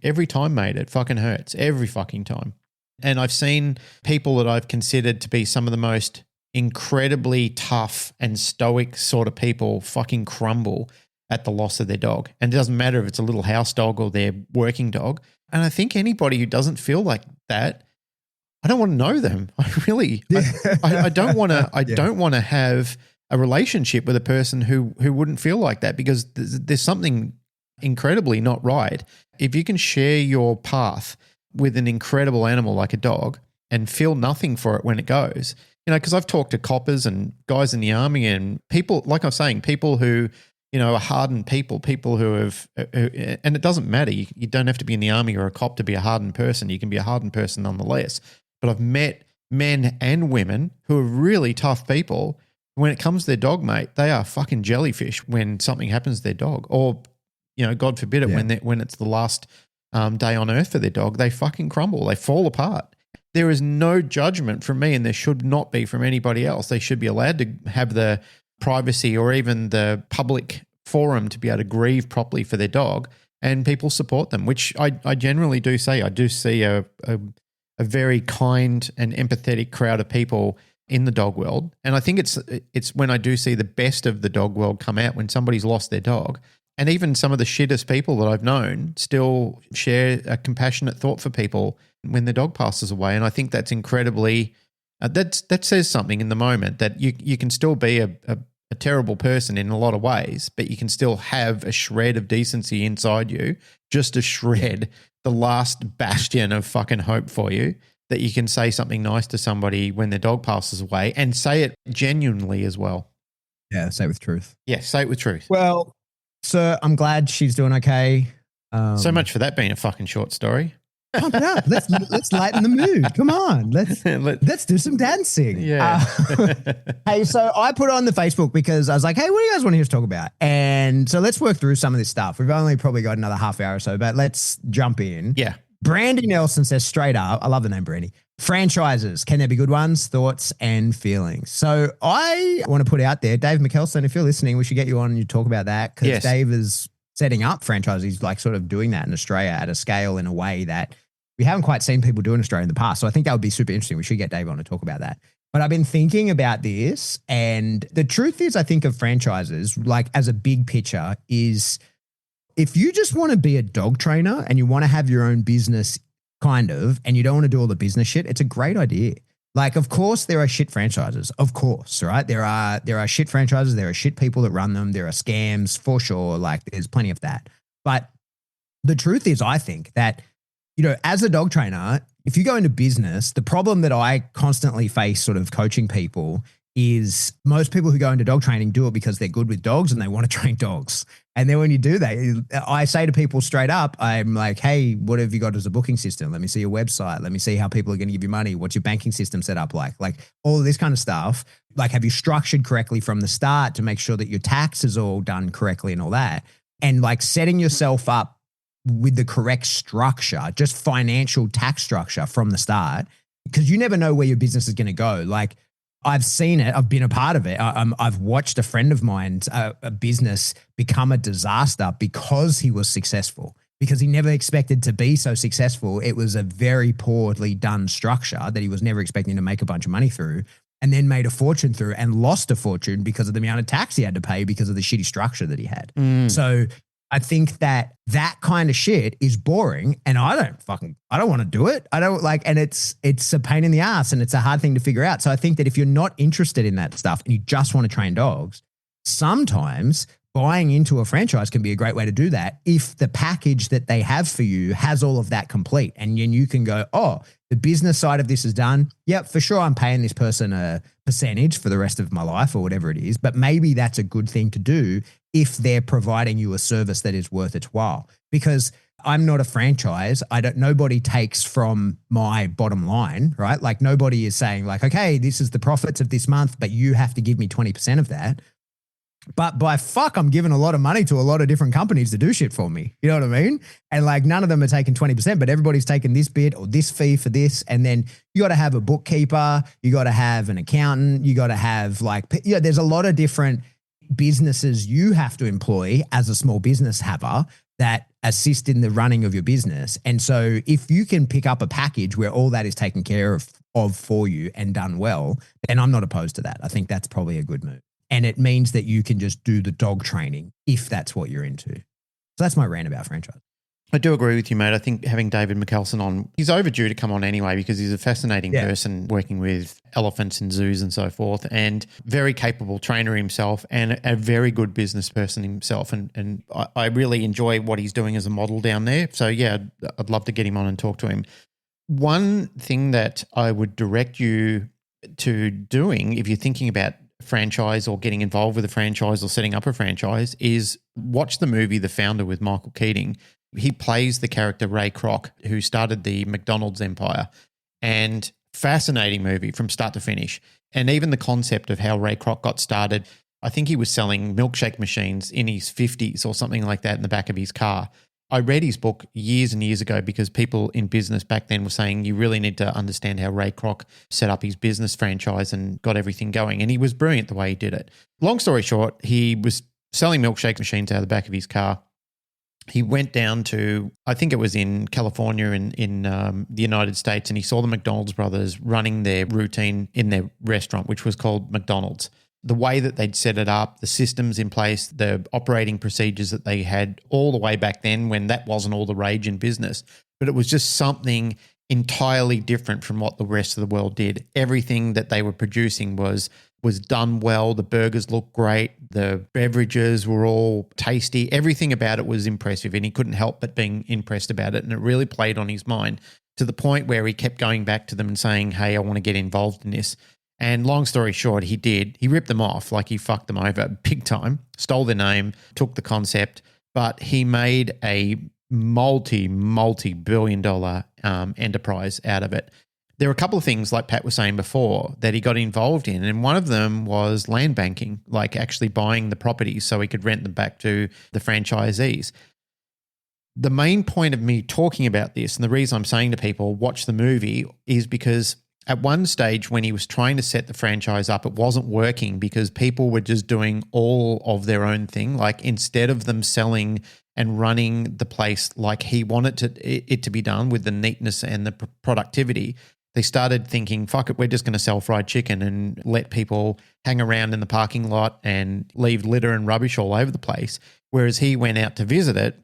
Every time, mate, it fucking hurts. Every fucking time. And I've seen people that I've considered to be some of the most incredibly tough and stoic sort of people fucking crumble at the loss of their dog. And it doesn't matter if it's a little house dog or their working dog. And I think anybody who doesn't feel like that, I don't want to know them. I don't want to. I don't want to have a relationship with a person who wouldn't feel like that, because there's something incredibly not right. If you can share your path with an incredible animal like a dog and feel nothing for it when it goes, because I've talked to coppers and guys in the army and people, like I was saying, people who, are hardened people who have, and it doesn't matter. You don't have to be in the army or a cop to be a hardened person. You can be a hardened person nonetheless. But I've met men and women who are really tough people. When it comes to their dog, mate, they are fucking jellyfish when something happens to their dog, or, God forbid it, when it's the last day on earth for their dog, they fucking crumble. They fall apart. There is no judgment from me, and there should not be from anybody else. They should be allowed to have the privacy or even the public forum to be able to grieve properly for their dog, and people support them, which I generally do say. I do see a very kind and empathetic crowd of people in the dog world. And I think it's when I do see the best of the dog world come out, when somebody's lost their dog. And even some of the shittest people that I've known still share a compassionate thought for people when their dog passes away. And I think that's incredibly, that says something in the moment, that you can still be a terrible person in a lot of ways, but you can still have a shred of decency inside you, just a shred, the last bastion of fucking hope for you, that you can say something nice to somebody when their dog passes away, and say it genuinely as well. Yeah, say it with truth. Yeah, say it with truth. Well, so I'm glad she's doing okay. So much for that being a fucking short story. Pump it up. Let's lighten the mood. Come on, let's do some dancing. Yeah. Hey, so I put it on the Facebook because I was like, hey, what do you guys want to hear us talk about? And so let's work through some of this stuff. We've only probably got another half hour or so, but let's jump in. Yeah. Brandy Nelson says straight up, I love the name Brandy. Franchises, can there be good ones? Thoughts and feelings. So I want to put out there, Dave McKelson, if you're listening, we should get you on and you talk about that, because Dave is setting up franchises. He's like sort of doing that in Australia at a scale in a way that we haven't quite seen people do in Australia in the past. So I think that would be super interesting. We should get Dave on to talk about that. But I've been thinking about this, and the truth is, I think of franchises, like as a big picture, is if you just want to be a dog trainer and you want to have your own business kind of, and you don't want to do all the business shit, it's a great idea. Like, of course, there are shit franchises. Of course, right? There are shit franchises. There are shit people that run them. There are scams for sure. Like, there's plenty of that. But the truth is, I think that, as a dog trainer, if you go into business, the problem that I constantly face sort of coaching people is most people who go into dog training do it because they're good with dogs and they want to train dogs. And then when you do that, I say to people straight up, I'm like, hey, what have you got as a booking system? Let me see your website. Let me see how people are going to give you money. What's your banking system set up like? Like all of this kind of stuff. Like, have you structured correctly from the start to make sure that your tax is all done correctly and all that? And like setting yourself up with the correct structure, just financial tax structure from the start, because you never know where your business is going to go. Like, I've seen it. I've been a part of it. I've watched a friend of mine's a business become a disaster because he was successful, because he never expected to be so successful. It was a very poorly done structure that he was never expecting to make a bunch of money through, and then made a fortune through and lost a fortune because of the amount of tax he had to pay because of the shitty structure that he had. So I think that kind of shit is boring, and I don't want to do it. I don't like, and it's a pain in the ass and it's a hard thing to figure out. So I think that if you're not interested in that stuff and you just want to train dogs, sometimes buying into a franchise can be a great way to do that if the package that they have for you has all of that complete. And then you can go, oh, the business side of this is done. Yep, for sure I'm paying this person a percentage for the rest of my life or whatever it is. But maybe that's a good thing to do if they're providing you a service that is worth its while. Because I'm not a franchise. Nobody takes from my bottom line, right? Like nobody is saying like, okay, this is the profits of this month, but you have to give me 20% of that. But by fuck, I'm giving a lot of money to a lot of different companies to do shit for me. You know what I mean? And like none of them are taking 20%, but everybody's taking this bit or this fee for this. And then you got to have a bookkeeper, you got to have an accountant, you got to have like, there's a lot of different businesses you have to employ as a small business haver that assist in the running of your business. And so if you can pick up a package where all that is taken care of for you and done well, then I'm not opposed to that. I think that's probably a good move. And it means that you can just do the dog training if that's what you're into. So that's my rant about franchise. I do agree with you, mate. I think having David McKelson on, he's overdue to come on anyway because he's a fascinating person working with elephants in zoos and so forth, and very capable trainer himself and a very good business person himself. And I really enjoy what he's doing as a model down there. So, yeah, I'd love to get him on and talk to him. One thing that I would direct you to doing if you're thinking about franchise or getting involved with a franchise or setting up a franchise is watch the movie The Founder with Michael Keating. He plays the character Ray Kroc, who started the McDonald's empire, and fascinating movie from start to finish. And even the concept of how Ray Kroc got started, I think he was selling milkshake machines in his 50s or something like that in the back of his car. I read his book years and years ago because people in business back then were saying you really need to understand how Ray Kroc set up his business franchise and got everything going. And he was brilliant the way he did it. Long story short, he was selling milkshake machines out of the back of his car. He went down to, I think it was in California in the United States, and he saw the McDonald's brothers running their routine in their restaurant, which was called McDonald's. The way that they'd set it up, the systems in place, the operating procedures that they had all the way back then when that wasn't all the rage in business. But it was just something entirely different from what the rest of the world did. Everything that they were producing was done well. The burgers looked great. The beverages were all tasty. Everything about it was impressive, and he couldn't help but being impressed about it. And it really played on his mind to the point where he kept going back to them and saying, hey, I want to get involved in this. And long story short, he did. He ripped them off, like he fucked them over big time, stole their name, took the concept, but he made a multi-billion dollar enterprise out of it. There were a couple of things, like Pat was saying before, that he got involved in, and one of them was land banking, like actually buying the properties so he could rent them back to the franchisees. The main point of me talking about this, and the reason I'm saying to people, watch the movie, is because at one stage when he was trying to set the franchise up, it wasn't working because people were just doing all of their own thing. Like instead of them selling and running the place like he wanted it to be done with the neatness and the productivity, they started thinking, fuck it, we're just going to sell fried chicken and let people hang around in the parking lot and leave litter and rubbish all over the place. Whereas he went out to visit it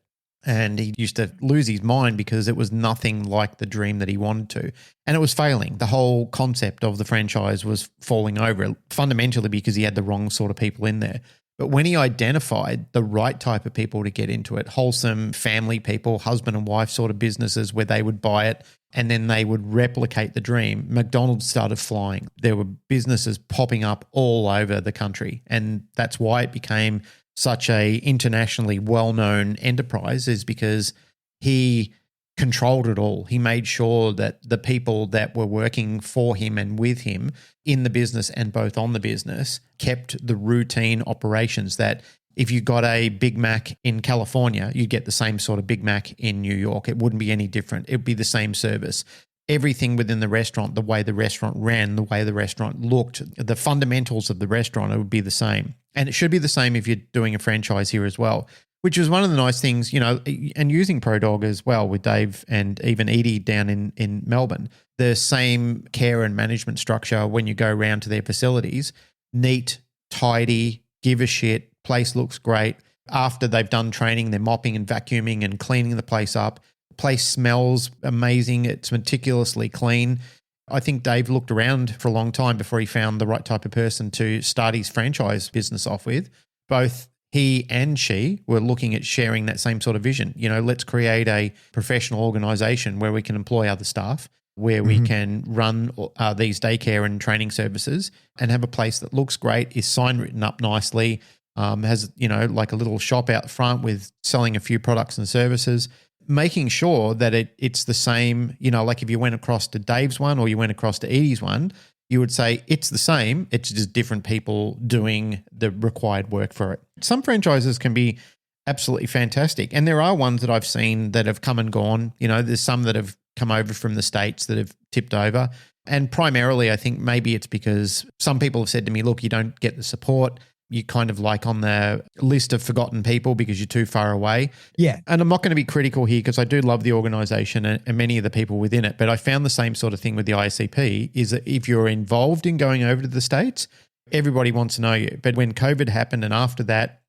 And he used to lose his mind because it was nothing like the dream that he wanted to. And it was failing. The whole concept of the franchise was falling over, fundamentally because he had the wrong sort of people in there. But when he identified the right type of people to get into it, wholesome family people, husband and wife sort of businesses where they would buy it and then they would replicate the dream, McDonald's started flying. There were businesses popping up all over the country. And that's why it became such a internationally well-known enterprise, is because he controlled it all. He made sure that the people that were working for him and with him in the business and both on the business kept the routine operations, that if you got a Big Mac in California, you'd get the same sort of Big Mac in New York. It wouldn't be any different. It would be the same service. Everything within the restaurant, the way the restaurant ran, the way the restaurant looked, the fundamentals of the restaurant, it would be the same. And it should be the same if you're doing a franchise here as well, which is one of the nice things, and using ProDog as well with Dave and even Edie down in Melbourne, the same care and management structure when you go around to their facilities, neat, tidy, give a shit, place looks great. After they've done training, they're mopping and vacuuming and cleaning the place up. Place smells amazing. It's meticulously clean. I think Dave looked around for a long time before he found the right type of person to start his franchise business off with. Both he and she were looking at sharing that same sort of vision. Let's create a professional organization where we can employ other staff, where we can run these daycare and training services and have a place that looks great, is sign written up nicely, has, like a little shop out front with selling a few products and services, making sure that it's the same, like if you went across to Dave's one or you went across to Edie's one, you would say it's the same, it's just different people doing the required work for it. Some franchises can be absolutely fantastic. And there are ones that I've seen that have come and gone. There's some that have come over from the States that have tipped over. And primarily, I think maybe it's because some people have said to me, look, you don't get the support. You're kind of like on the list of forgotten people because you're too far away. Yeah. And I'm not going to be critical here because I do love the organization and many of the people within it. But I found the same sort of thing with the ICP, is that if you're involved in going over to the States, everybody wants to know you. But when COVID happened and after that,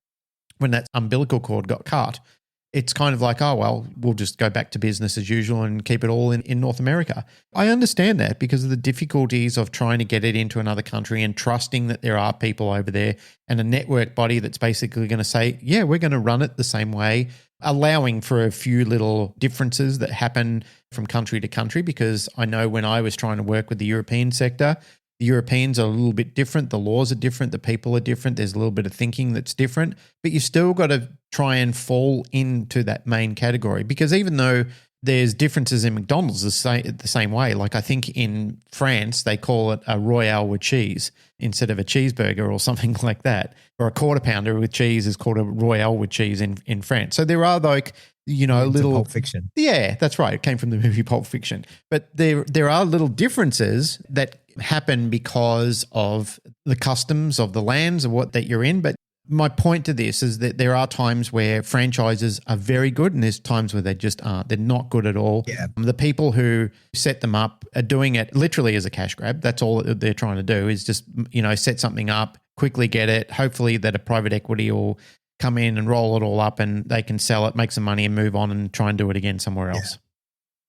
when that umbilical cord got cut, it's kind of like, oh, well, we'll just go back to business as usual and keep it all in North America. I understand that because of the difficulties of trying to get it into another country and trusting that there are people over there and a network body that's basically going to say, yeah, we're going to run it the same way, allowing for a few little differences that happen from country to country. Because I know when I was trying to work with the European sector, the Europeans are a little bit different. The laws are different. The people are different. There's a little bit of thinking that's different, but you still got to try and fall into that main category, because even though there's differences in McDonald's the same way, like I think in France, they call it a Royale with cheese instead of a cheeseburger or something like that, or a quarter pounder with cheese is called a Royale with cheese in France. So there are like, little Pulp Fiction. Yeah, that's right. It came from the movie Pulp Fiction. But there are little differences that happen because of the customs of the lands of what that you're in. But my point to this is that there are times where franchises are very good and there's times where they just aren't. They're not good at all. Yeah. The people who set them up are doing it literally as a cash grab. That's all that they're trying to do, is just, set something up, quickly get it. Hopefully that a private equity will come in and roll it all up and they can sell it, make some money and move on and try and do it again somewhere else. Yeah.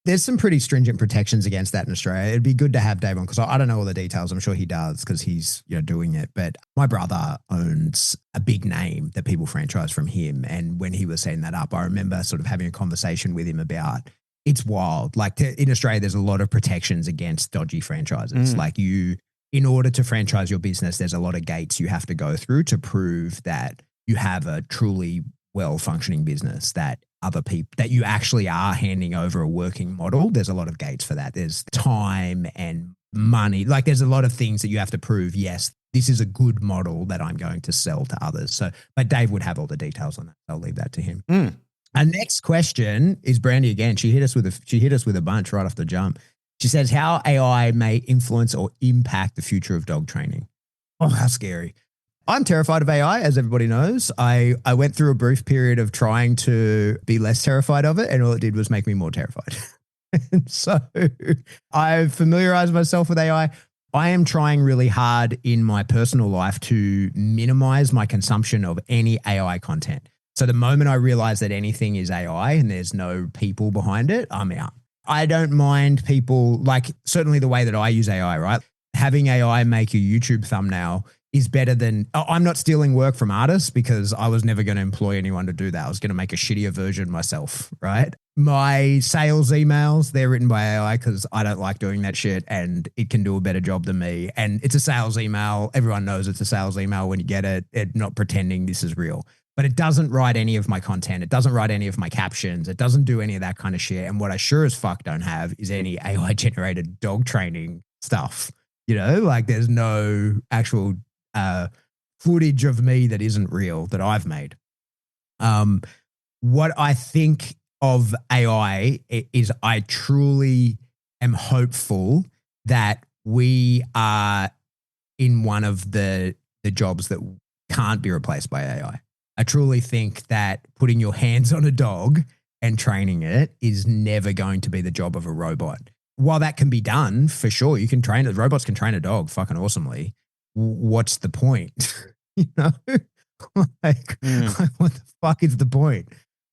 There's some pretty stringent protections against that in Australia. It'd be good to have Dave on because I don't know all the details. I'm sure he does because he's doing it. But my brother owns a big name that people franchise from him. And when he was setting that up, I remember sort of having a conversation with him about, it's wild. Like in Australia, there's a lot of protections against dodgy franchises. Like in order to franchise your business, there's a lot of gates you have to go through to prove that you have a truly well-functioning business, that other people, that you actually are handing over a working model. There's a lot of gates for that. There's time and money. Like there's a lot of things that you have to prove. Yes, this is a good model that I'm going to sell to others. So, but Dave would have all the details on that. I'll leave that to him. Our next question is Brandy again. She hit us with a bunch right off the jump. She says, how AI may influence or impact the future of dog training. Oh, how scary. I'm terrified of AI, as everybody knows. I went through a brief period of trying to be less terrified of it, and all it did was make me more terrified. And so I've familiarized myself with AI. I am trying really hard in my personal life to minimize my consumption of any AI content. So the moment I realize that anything is AI and there's no people behind it, I'm out. I don't mind people, like certainly the way that I use AI, right? Having AI make your YouTube thumbnail is better than, I'm not stealing work from artists because I was never going to employ anyone to do that. I was going to make a shittier version myself, right? My sales emails, they're written by AI because I don't like doing that shit and it can do a better job than me. And it's a sales email. Everyone knows it's a sales email when you get it. It's not pretending this is real. But it doesn't write any of my content. It doesn't write any of my captions. It doesn't do any of that kind of shit. And what I sure as fuck don't have is any AI generated dog training stuff. You know, like there's no actual footage of me that isn't real that I've made. What I think of AI is I truly am hopeful that we are in one of the jobs that can't be replaced by AI. I truly think that putting your hands on a dog and training it is never going to be the job of a robot. While that can be done, for sure, you can train it. Robots can train a dog fucking awesomely. What's the point? You know, like what the fuck is the point?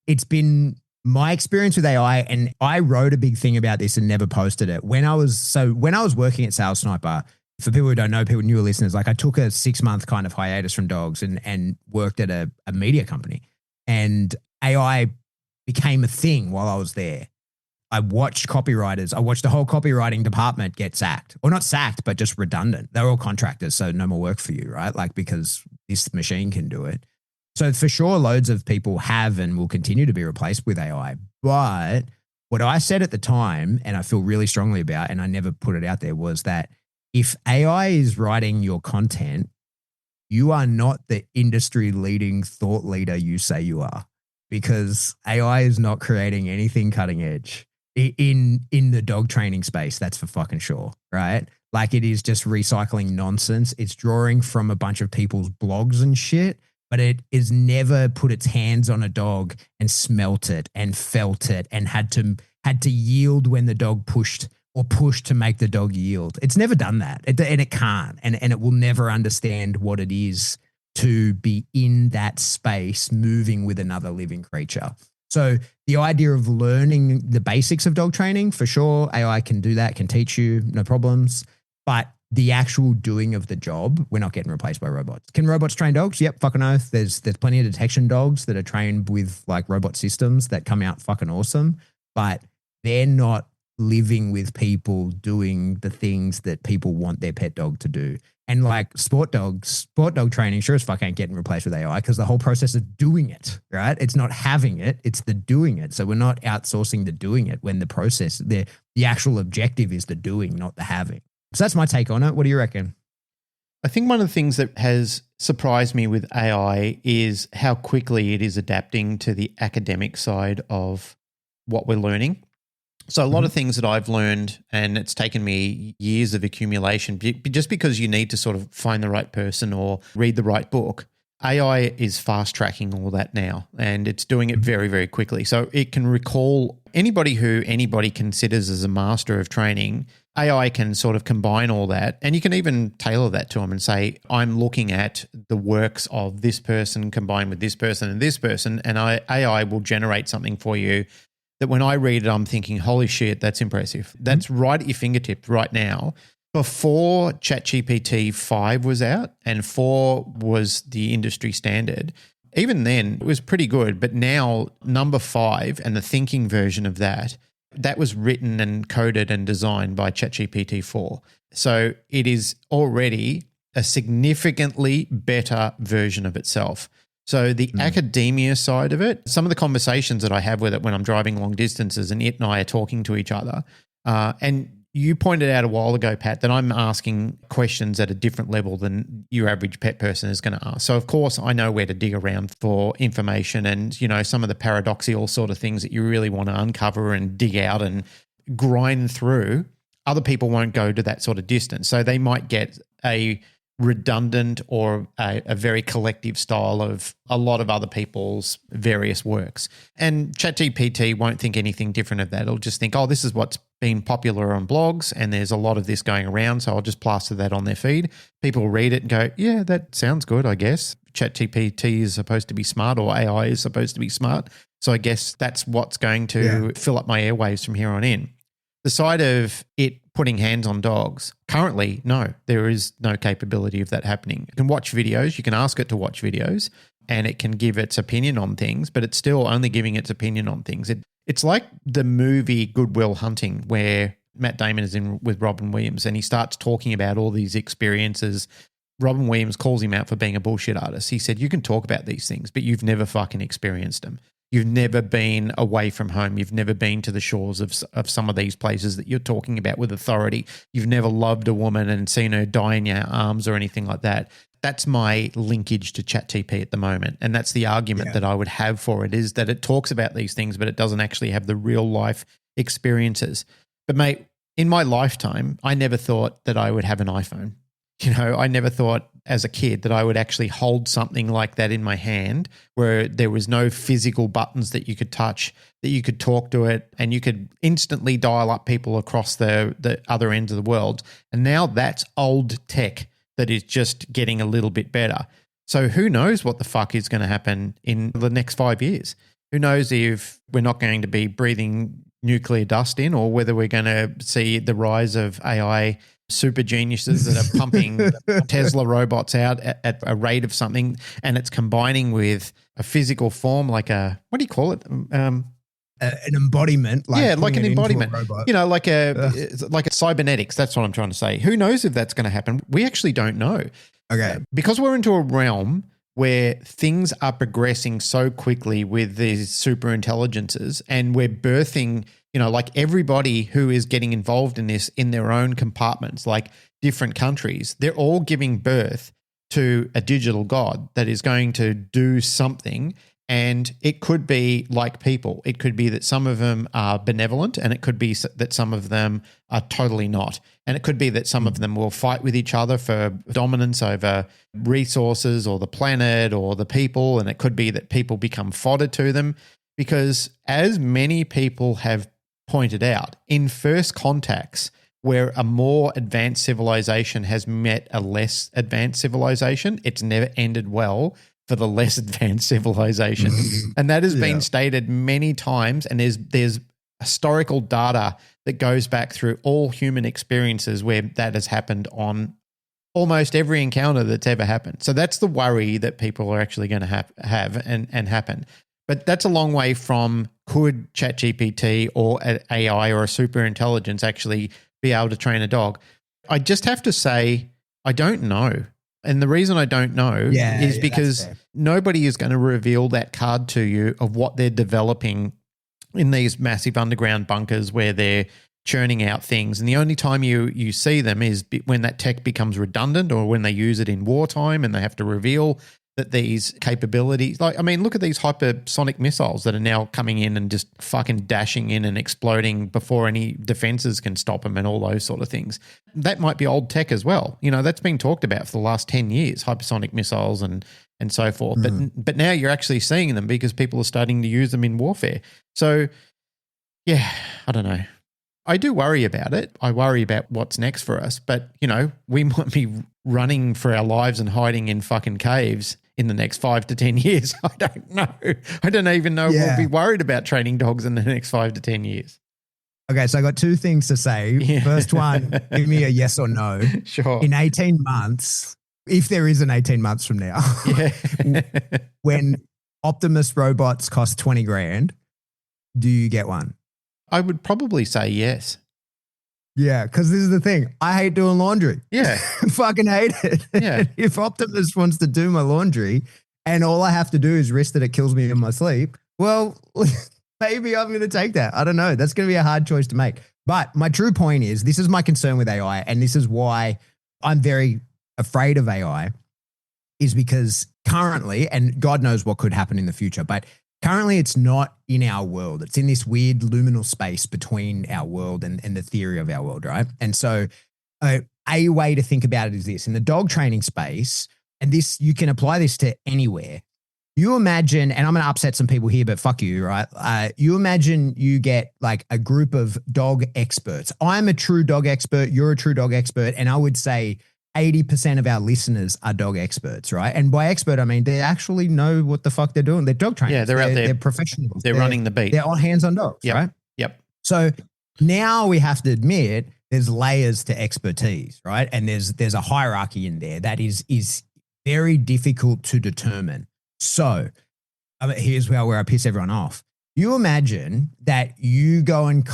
It's been my experience with AI, and I wrote a big thing about this and never posted it. When I was working at Sales Sniper, for people who don't know, people, newer listeners, like I took a 6-month kind of hiatus from dogs and worked at a media company, and AI became a thing while I was there. I watched copywriters. I watched the whole copywriting department get sacked, or not sacked, but just redundant. They're all contractors, so no more work for you, right? Like because this machine can do it. So for sure, loads of people have and will continue to be replaced with AI. But what I said at the time, and I feel really strongly about, and I never put it out there, was that if AI is writing your content, you are not the industry leading thought leader you say you are, because AI is not creating anything cutting edge in the dog training space. That's for fucking sure, right? Like it is just recycling nonsense. It's drawing from a bunch of people's blogs and shit, but it has never put its hands on a dog and smelt it and felt it and had to yield when the dog pushed to make the dog yield. It's never done that. And it can't. And it will never understand what it is to be in that space moving with another living creature. So the idea of learning the basics of dog training, for sure, AI can do that, can teach you, no problems. But the actual doing of the job, we're not getting replaced by robots. Can robots train dogs? Yep, fucking oath. There's plenty of detection dogs that are trained with like robot systems that come out fucking awesome, but they're not living with people doing the things that people want their pet dog to do. And like sport dog training sure as fuck ain't getting replaced with AI, because the whole process of doing it, right? It's not having it, it's the doing it. So we're not outsourcing the doing it when the process, the actual objective is the doing, not the having. So that's my take on it. What do you reckon? I think one of the things that has surprised me with AI is how quickly it is adapting to the academic side of what we're learning. So a lot of things that I've learned, and it's taken me years of accumulation, just because you need to sort of find the right person or read the right book. AI is fast tracking all that now, and it's doing it very, very quickly. So it can recall anybody who anybody considers as a master of training. AI can sort of combine all that, and you can even tailor that to them and say, I'm looking at the works of this person combined with this person, and AI will generate something for you that when I read it, I'm thinking, holy shit, that's impressive. That's right at your fingertips right now. Before ChatGPT 5 was out and 4 was the industry standard, even then it was pretty good. But now number 5 and the thinking version of that was written and coded and designed by ChatGPT 4. So it is already a significantly better version of itself. So the academia side of it, some of the conversations that I have with it when I'm driving long distances and it and I are talking to each other, and you pointed out a while ago, Pat, that I'm asking questions at a different level than your average pet person is going to ask. So, of course, I know where to dig around for information and, you know, some of the paradoxical sort of things that you really want to uncover and dig out and grind through. Other people won't go to that sort of distance. So they might get a redundant or a very collective style of a lot of other people's various works. And ChatGPT won't think anything different of that. It'll just think, oh, this is what's been popular on blogs and there's a lot of this going around, so I'll just plaster that on their feed. People will read it and go, yeah, that sounds good, I guess. ChatGPT is supposed to be smart, or AI is supposed to be smart. So I guess that's what's going to fill up my airwaves from here on in. The side of it putting hands on dogs, currently, no, there is no capability of that happening. You can watch videos, you can ask it to watch videos, and it can give its opinion on things, but it's still only giving its opinion on things. It's like the movie Good Will Hunting, where Matt Damon is in with Robin Williams and he starts talking about all these experiences. Robin Williams calls him out for being a bullshit artist. He said, you can talk about these things, but you've never fucking experienced them. You've never been away from home. You've never been to the shores of some of these places that you're talking about with authority. You've never loved a woman and seen her die in your arms or anything like that. That's my linkage to ChatGPT at the moment. And that's the argument that I would have for it, is that it talks about these things, but it doesn't actually have the real life experiences. But mate, in my lifetime, I never thought that I would have an iPhone. You know, I never thought as a kid that I would actually hold something like that in my hand, where there was no physical buttons that you could touch, that you could talk to it, and you could instantly dial up people across the other ends of the world. And now that's old tech that is just getting a little bit better. So who knows what the fuck is going to happen in the next 5 years? Who knows if we're not going to be breathing nuclear dust in, or whether we're going to see the rise of AI super geniuses that are pumping Tesla robots out at a rate of something, and it's combining with a physical form, like a, what do you call it? An embodiment. Like an embodiment. You know, like a cybernetics. That's what I'm trying to say. Who knows if that's going to happen? We actually don't know. Okay. Because we're into a realm where things are progressing so quickly with these super intelligences, and we're birthing, you know, like everybody who is getting involved in this in their own compartments, like different countries, they're all giving birth to a digital god that is going to do something. And it could be like people. It could be that some of them are benevolent, and it could be that some of them are totally not. And it could be that some of them will fight with each other for dominance over resources or the planet or the people. And it could be that people become fodder to them, because as many people have pointed out, in first contacts where a more advanced civilization has met a less advanced civilization, it's never ended well for the less advanced civilization. And that has been stated many times, and there's historical data that goes back through all human experiences where that has happened on almost every encounter that's ever happened. So that's the worry that people are actually going to have and happen. But that's a long way from, could ChatGPT or an AI or a super intelligence actually be able to train a dog? I just have to say, I don't know. And the reason I don't know is because nobody is going to reveal that card to you of what they're developing in these massive underground bunkers where they're churning out things. And the only time you see them is when that tech becomes redundant, or when they use it in wartime and they have to reveal that these capabilities, like, I mean, look at these hypersonic missiles that are now coming in and just fucking dashing in and exploding before any defenses can stop them, and all those sort of things. That might be old tech as well. You know, that's been talked about for the last 10 years, hypersonic missiles and so forth. But now you're actually seeing them because people are starting to use them in warfare. So, yeah, I don't know. I do worry about it. I worry about what's next for us. But, you know, we might be running for our lives and hiding in fucking caves in the next 5 to 10 years. I don't know. I don't even know if we'll be worried about training dogs in the next 5 to 10 years. Okay, so I got two things to say. First one, give me a yes or no. Sure. In 18 months, if there is an 18 months from now, when Optimus robots cost 20 grand, do you get one? I would probably say yes. Yeah, because this is the thing. I hate doing laundry. Yeah. Fucking hate it. Yeah. If Optimus wants to do my laundry and all I have to do is risk that it kills me in my sleep, well, maybe I'm going to take that. I don't know. That's going to be a hard choice to make. But my true point is, this is my concern with AI, and this is why I'm very afraid of AI, is because currently, and God knows what could happen in the future, but currently it's not in our world. It's in this weird liminal space between our world and the theory of our world, right? And so a way to think about it is this. In the dog training space, and this, you can apply this to anywhere. You imagine, and I'm going to upset some people here, but fuck you, right? You imagine you get like a group of dog experts. I'm a true dog expert. You're a true dog expert. And I would say 80% of our listeners are dog experts, right? And by expert, I mean they actually know what the fuck they're doing. They're dog trainers. Yeah, they're out there. They're professionals. They're running the beat. They're all hands on dogs, Yep. right? Yep. So now we have to admit there's layers to expertise, right? And there's a hierarchy in there that is very difficult to determine. So here's where I piss everyone off. You imagine that you go and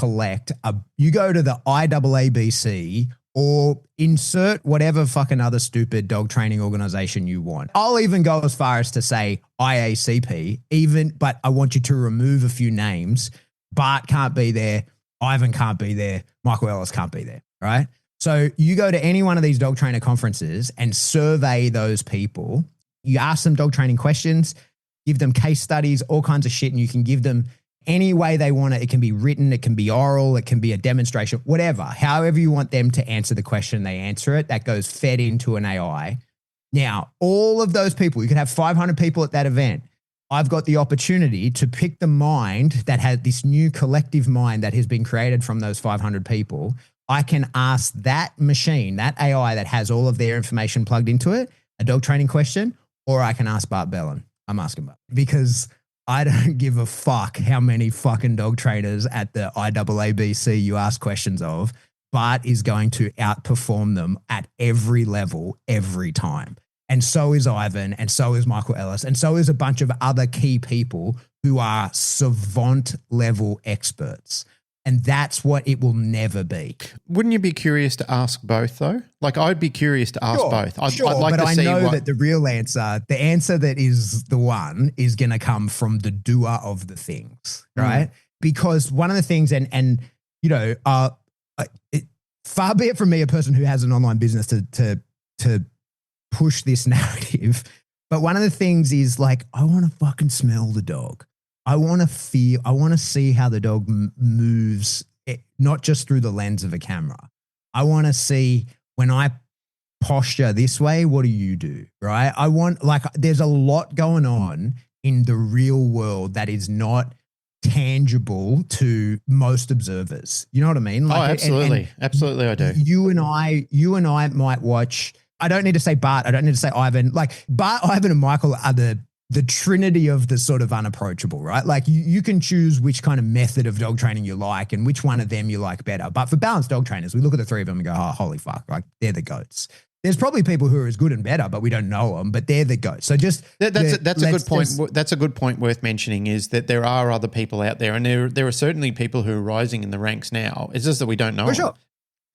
you go to the IAABC or insert whatever fucking other stupid dog training organization you want. I'll even go as far as to say IACP, but I want you to remove a few names. Bart can't be there. Ivan can't be there. Michael Ellis can't be there, right? So you go to any one of these dog trainer conferences and survey those people. You ask them dog training questions, give them case studies, all kinds of shit, and you can give them any way they want it. It can be written, it can be oral, it can be a demonstration, whatever. However you want them to answer the question, they answer it. That goes fed into an AI. Now, all of those people, you could have 500 people at that event. I've got the opportunity to pick the mind that has this new collective mind that has been created from those 500 people. I can ask that machine, that AI that has all of their information plugged into it, a dog training question, or I can ask Bart Bellin. I'm asking Bart because I don't give a fuck how many fucking dog trainers at the IAABC you ask questions of. Bart is going to outperform them at every level, every time. And so is Ivan, and so is Michael Ellis, and so is a bunch of other key people who are savant level experts. And that's what it will never be. Wouldn't you be curious to ask both, though? Like, I'd be curious to ask both. I'd like but to I see know that the real answer, the answer that is the one, is going to come from the doer of the things, right? Because one of the things, and you know, far be it from me, a person who has an online business, to push this narrative, but one of the things is like, I want to fucking smell the dog. I want to see how the dog moves, not just through the lens of a camera. I want to see when I posture this way, what do you do, right? There's a lot going on in the real world that is not tangible to most observers. You know what I mean? Like, absolutely. Absolutely, I do. You and I might watch, I don't need to say Bart, I don't need to say Ivan. Like Bart, Ivan, and Michael are the trinity of the sort of unapproachable, right? Like you can choose which kind of method of dog training you like and which one of them you like better. But for balanced dog trainers, we look at the three of them and go, oh, holy fuck, like they're the goats. There's probably people who are as good and better, but we don't know them, but they're the goats. So just that's a good point. That's a good point worth mentioning, is that there are other people out there, and there are certainly people who are rising in the ranks now. It's just that we don't know them.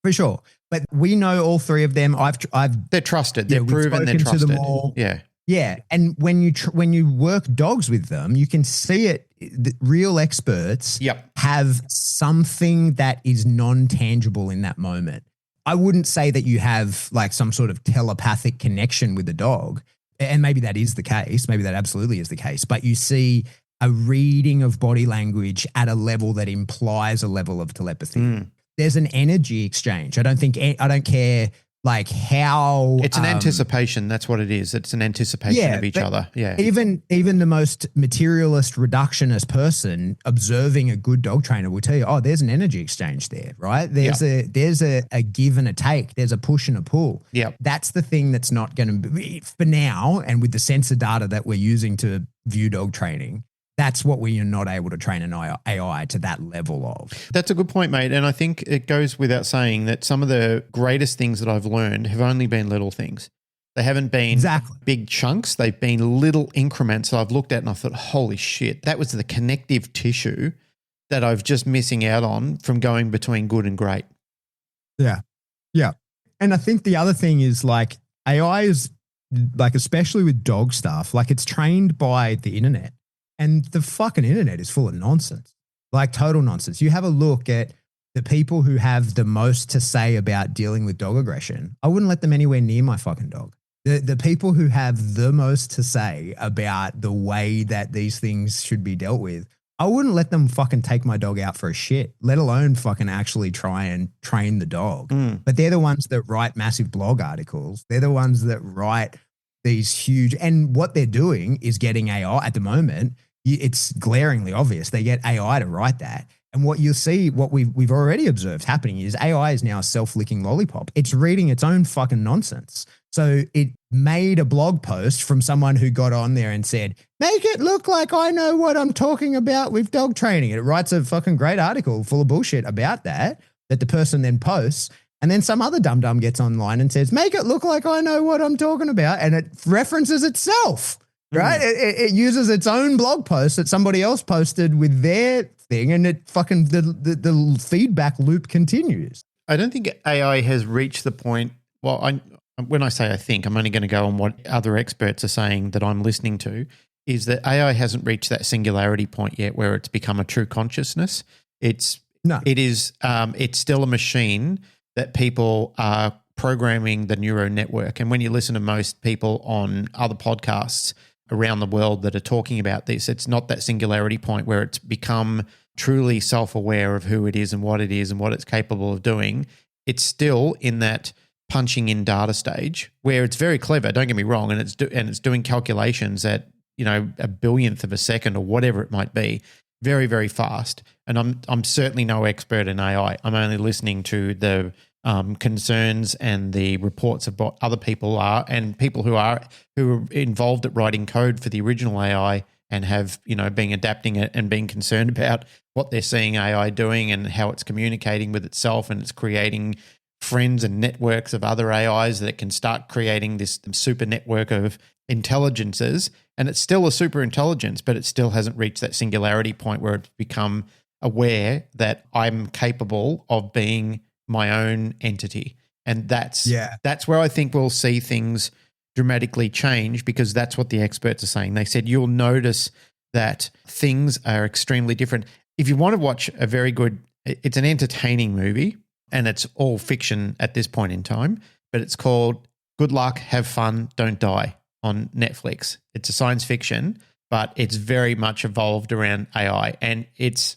For sure. But we know all three of them. They're trusted. They're proven. They're trusted. To them all. Yeah. Yeah, and when you work dogs with them, you can see it. The real experts have something that is non-tangible in that moment. I wouldn't say that you have like some sort of telepathic connection with the dog, and maybe that is the case. Maybe that absolutely is the case. But you see a reading of body language at a level that implies a level of telepathy. There's an energy exchange. I don't care. Like how it's an anticipation. That's what it is. It's an anticipation of each other. Yeah. Even the most materialist, reductionist person observing a good dog trainer will tell you, oh, there's an energy exchange there, right? There's a give and a take. There's a push and a pull. Yeah. That's the thing that's not going to be for now. And with the sensor data that we're using to view dog training, that's what we are not able to train an AI to that level of. That's a good point, mate. And I think it goes without saying that some of the greatest things that I've learned have only been little things. They haven't been big chunks. They've been little increments that I've looked at and I thought, holy shit, that was the connective tissue that I've just missing out on from going between good and great. Yeah. Yeah. And I think the other thing is like AI is like, especially with dog stuff, like it's trained by the internet. And the fucking internet is full of nonsense, like total nonsense. You have a look at the people who have the most to say about dealing with dog aggression. I wouldn't let them anywhere near my fucking dog. The people who have the most to say about the way that these things should be dealt with, I wouldn't let them fucking take my dog out for a shit, let alone fucking actually try and train the dog. But they're the ones that write massive blog articles. They're the ones that write these huge, and what they're doing is getting AI at the moment. It's glaringly obvious. They get AI to write that. And what you'll see, what we've already observed happening is AI is now a self-licking lollipop. It's reading its own fucking nonsense. So it made a blog post from someone who got on there and said, make it look like I know what I'm talking about with dog training. And it writes a fucking great article full of bullshit about that the person then posts. And then some other dum-dum gets online and says, make it look like I know what I'm talking about. And it references itself, right? It uses its own blog post that somebody else posted with their thing, and it fucking the feedback loop continues. I don't think AI has reached the point. Well, when I say I think, I'm only going to go on what other experts are saying that I'm listening to, is that AI hasn't reached that singularity point yet where it's become a true consciousness. It's still a machine that people are programming the neural network. And when you listen to most people on other podcasts around the world that are talking about this, it's not that singularity point where it's become truly self-aware of who it is and what it's capable of doing. It's still in that punching in data stage where it's very clever, don't get me wrong, and it's doing calculations at, a billionth of a second or whatever it might be, very, very fast. And I'm certainly no expert in AI. I'm only listening to the concerns and the reports of what other people are, and people who are involved at writing code for the original AI and have, been adapting it and being concerned about what they're seeing AI doing and how it's communicating with itself, and it's creating friends and networks of other AIs that can start creating this super network of intelligences. And it's still a super intelligence, but it still hasn't reached that singularity point where it's become aware that I'm capable of being my own entity. And that's where I think we'll see things dramatically change, because that's what the experts are saying. They said you'll notice that things are extremely different. If you want to watch a very good, it's an entertaining movie, and it's all fiction at this point in time, but it's called Good Luck, Have Fun, Don't Die on Netflix. It's a science fiction, but it's very much evolved around AI, and it's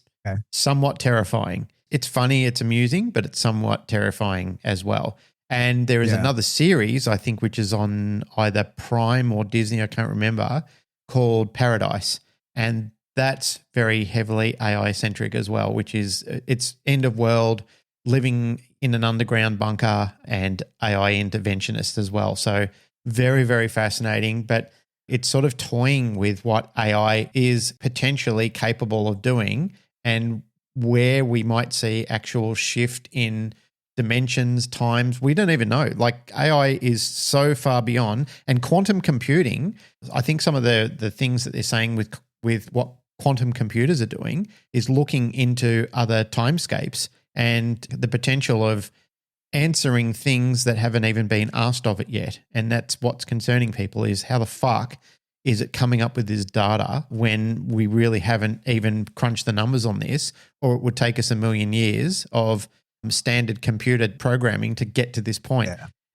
somewhat terrifying. It's funny, it's amusing, but it's somewhat terrifying as well. And there is another series, I think, which is on either Prime or Disney, I can't remember, called Paradise. And that's very heavily AI-centric as well, which is it's end of world, living in an underground bunker, and AI interventionist as well. So very, very fascinating, but it's sort of toying with what AI is potentially capable of doing and where we might see actual shift in dimensions, times. We don't even know. Like, AI is so far beyond, and quantum computing, I think some of the things that they're saying with what quantum computers are doing is looking into other timescapes and the potential of answering things that haven't even been asked of it yet. And that's what's concerning people, is how the fuck is it coming up with this data when we really haven't even crunched the numbers on this, or it would take us a million years of standard computer programming to get to this point.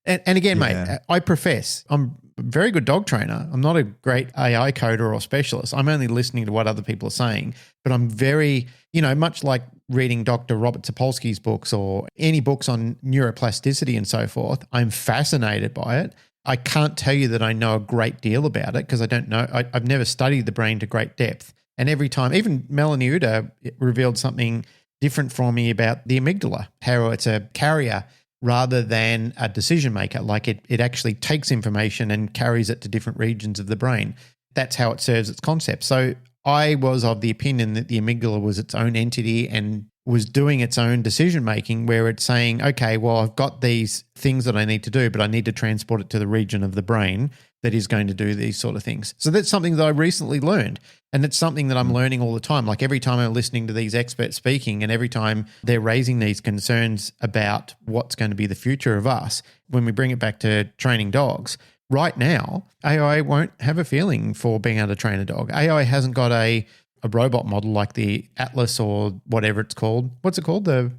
And again, mate, I profess I'm a very good dog trainer. I'm not a great AI coder or specialist. I'm only listening to what other people are saying, but I'm very, much like reading Dr. Robert Sapolsky's books or any books on neuroplasticity and so forth, I'm fascinated by it. I can't tell you that I know a great deal about it because I don't know. I've never studied the brain to great depth. And every time, even Melanie Uda revealed something different for me about the amygdala, how it's a carrier rather than a decision maker. Like it actually takes information and carries it to different regions of the brain. That's how it serves its concept. So I was of the opinion that the amygdala was its own entity and was doing its own decision making, where it's saying, okay, well, I've got these things that I need to do, but I need to transport it to the region of the brain that is going to do these sort of things. So that's something that I recently learned. And it's something that I'm learning all the time. Like every time I'm listening to these experts speaking and every time they're raising these concerns about what's going to be the future of us, when we bring it back to training dogs, right now, AI won't have a feeling for being able to train a dog. AI hasn't got a robot model like the Atlas or whatever it's called. What's it called? The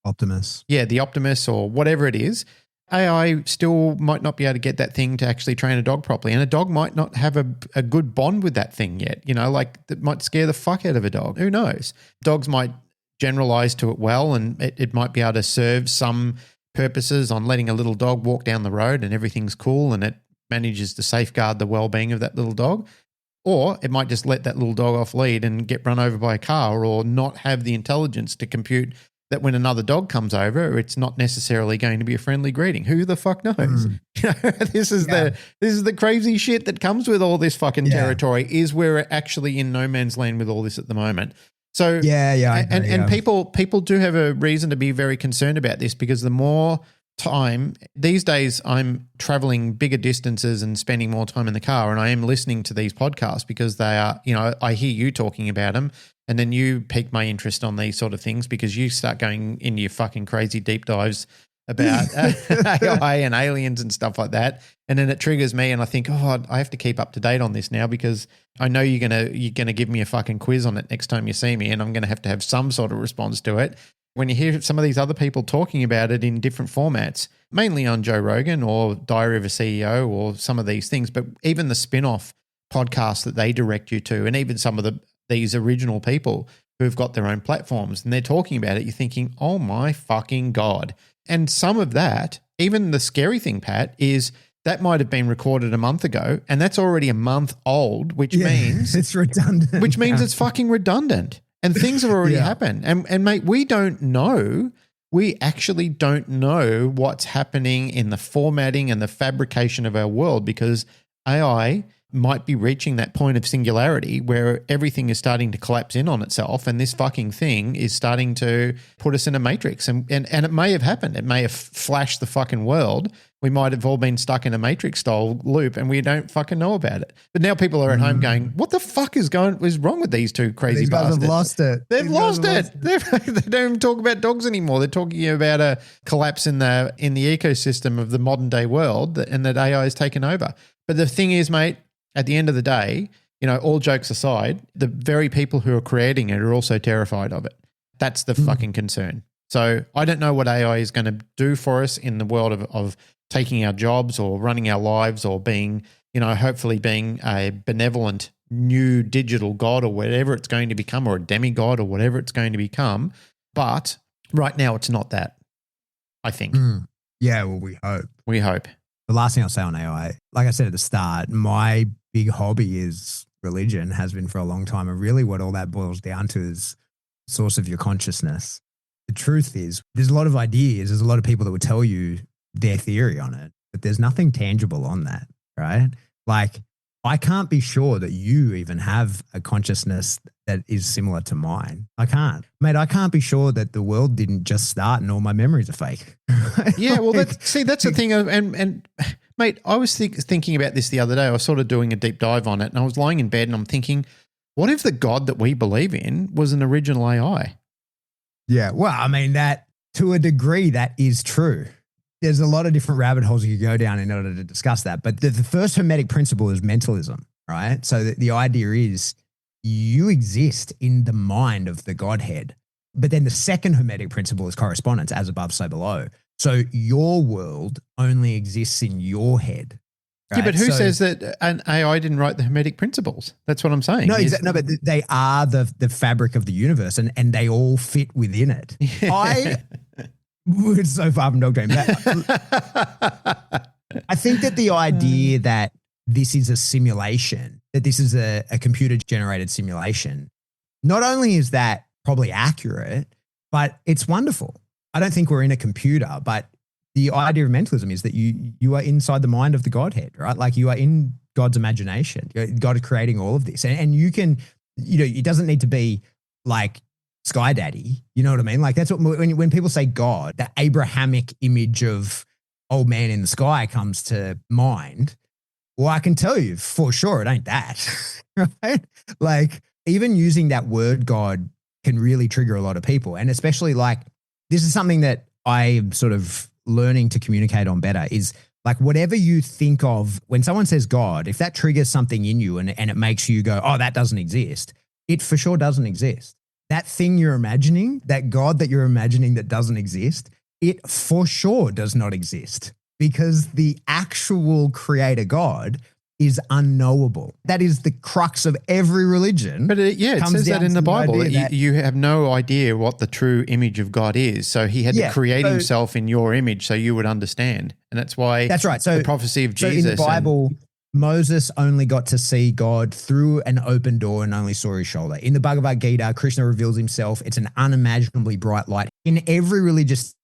Optimus. Yeah, the Optimus or whatever it is. AI still might not be able to get that thing to actually train a dog properly. And a dog might not have a good bond with that thing yet. Like that might scare the fuck out of a dog. Who knows? Dogs might generalize to it well, and it might be able to serve some purposes on letting a little dog walk down the road and everything's cool and it manages to safeguard the well-being of that little dog. Or it might just let that little dog off lead and get run over by a car, or not have the intelligence to compute that when another dog comes over, it's not necessarily going to be a friendly greeting. Who the fuck knows? You know, this is the crazy shit that comes with all this fucking territory, is we're actually in no man's land with all this at the moment. So people do have a reason to be very concerned about this, because the more time these days I'm traveling bigger distances and spending more time in the car, and I am listening to these podcasts because they are, you know, I hear you talking about them, and then you pique my interest on these sort of things because you start going into your fucking crazy deep dives about AI and aliens and stuff like that. And then it triggers me, and I think, oh, I have to keep up to date on this now, because I know you're gonna give me a fucking quiz on it next time you see me, and I'm gonna have some sort of response to it. When you hear some of these other people talking about it in different formats, mainly on Joe Rogan or Diary of a CEO or some of these things, but even the spin-off podcasts that they direct you to, and even some of these original people who've got their own platforms, and they're talking about it, you're thinking, oh my fucking God. And some of that, even the scary thing, Pat, is that might have been recorded a month ago, and that's already a month old, which means it's redundant. Which means it's fucking redundant. And things have already happened. And mate, we don't know. We actually don't know what's happening in the formatting and the fabrication of our world, because AI might be reaching that point of singularity where everything is starting to collapse in on itself, and this fucking thing is starting to put us in a matrix. And it may have happened. It may have flashed the fucking world. We might have all been stuck in a matrix style loop, and we don't fucking know about it. But now people are at home going, what the fuck is wrong with these two crazy bastards? They've lost it. They've lost it. They don't even talk about dogs anymore. They're talking about a collapse in the ecosystem of the modern day world, and that AI has taken over. But the thing is, mate, at the end of the day, you know, all jokes aside, the very people who are creating it are also terrified of it. That's the fucking concern. So I don't know what AI is going to do for us in the world of taking our jobs or running our lives, or being, you know, hopefully being a benevolent new digital god or whatever it's going to become, or a demigod or whatever it's going to become. But right now it's not that, I think. Yeah, well, we hope. We hope. The last thing I'll say on AI, like I said at the start, my big hobby is religion, has been for a long time. And really what all that boils down to is the source of your consciousness. The truth is, there's a lot of ideas. There's a lot of people that would tell you their theory on it, but there's nothing tangible on that, right? Like, I can't be sure that you even have a consciousness that is similar to mine. I can't. Mate, I can't be sure that the world didn't just start and all my memories are fake. Yeah, well, that's the thing. And mate, I was thinking about this the other day. I was sort of doing a deep dive on it, and I was lying in bed and I'm thinking, what if the God that we believe in was an original AI? Yeah, well, I mean, that to a degree, that is true. There's a lot of different rabbit holes you could go down in order to discuss that. But the first hermetic principle is mentalism, right? So the idea is you exist in the mind of the Godhead. But then the second hermetic principle is correspondence, as above, so below. So your world only exists in your head. Right? Yeah, but who says that an AI didn't write the hermetic principles? That's what I'm saying. No, but they are the fabric of the universe, and they all fit within it. Yeah. We're so far from dog dream. I think that the idea that this is a simulation, that this is a computer-generated simulation, not only is that probably accurate, but it's wonderful. I don't think we're in a computer, but the idea of mentalism is that you are inside the mind of the Godhead, right? Like, you are in God's imagination. God is creating all of this. And you can, you know, it doesn't need to be like Sky Daddy, you know what I mean? Like, that's what, when people say God, the Abrahamic image of old man in the sky comes to mind. Well, I can tell you for sure it ain't that, right? Like, even using that word God can really trigger a lot of people. And especially, like, this is something that I'm sort of learning to communicate on better, is like, whatever you think of when someone says God, if that triggers something in you and it makes you go, oh, that doesn't exist, it for sure doesn't exist. That thing you're imagining, that God that you're imagining that doesn't exist, it for sure does not exist, because the actual creator God is unknowable. That is the crux of every religion. But it says that in the Bible. You have no idea what the true image of God is. So he had to create himself in your image so you would understand. And that's why that's right. So the prophecy of Jesus. In the Bible, Moses only got to see God through an open door and only saw his shoulder. In the Bhagavad Gita, Krishna reveals himself. It's an unimaginably bright light. In every religious,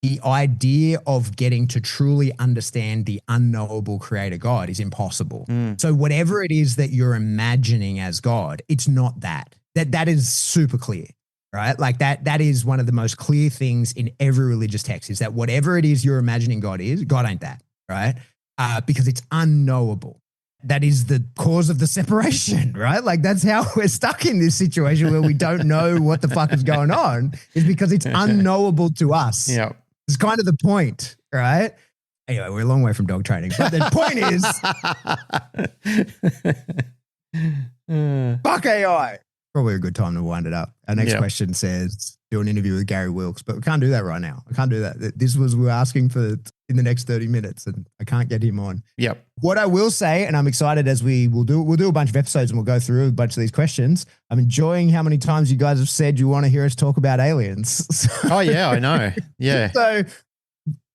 the idea of getting to truly understand the unknowable creator God is impossible. So whatever it is that you're imagining as God, it's not that. That is super clear, right? Like that is one of the most clear things in every religious text, is that whatever it is you're imagining God is, God ain't that, right? Because it's unknowable. That is the cause of the separation, right? Like that's how we're stuck in this situation where we don't know what the fuck is going on, is because it's unknowable to us. Yeah. It's kind of the point, right? Anyway, we're a long way from dog training, but the point is fuck AI. Probably a good time to wind it up. Our next question says, do an interview with Gary Wilkes, but we can't do that right now. I can't do that. This was, we were asking for in the next 30 minutes and I can't get him on. Yep. What I will say, and I'm excited as we'll do a bunch of episodes and we'll go through a bunch of these questions. I'm enjoying how many times you guys have said you want to hear us talk about aliens. Oh yeah, I know. Yeah. So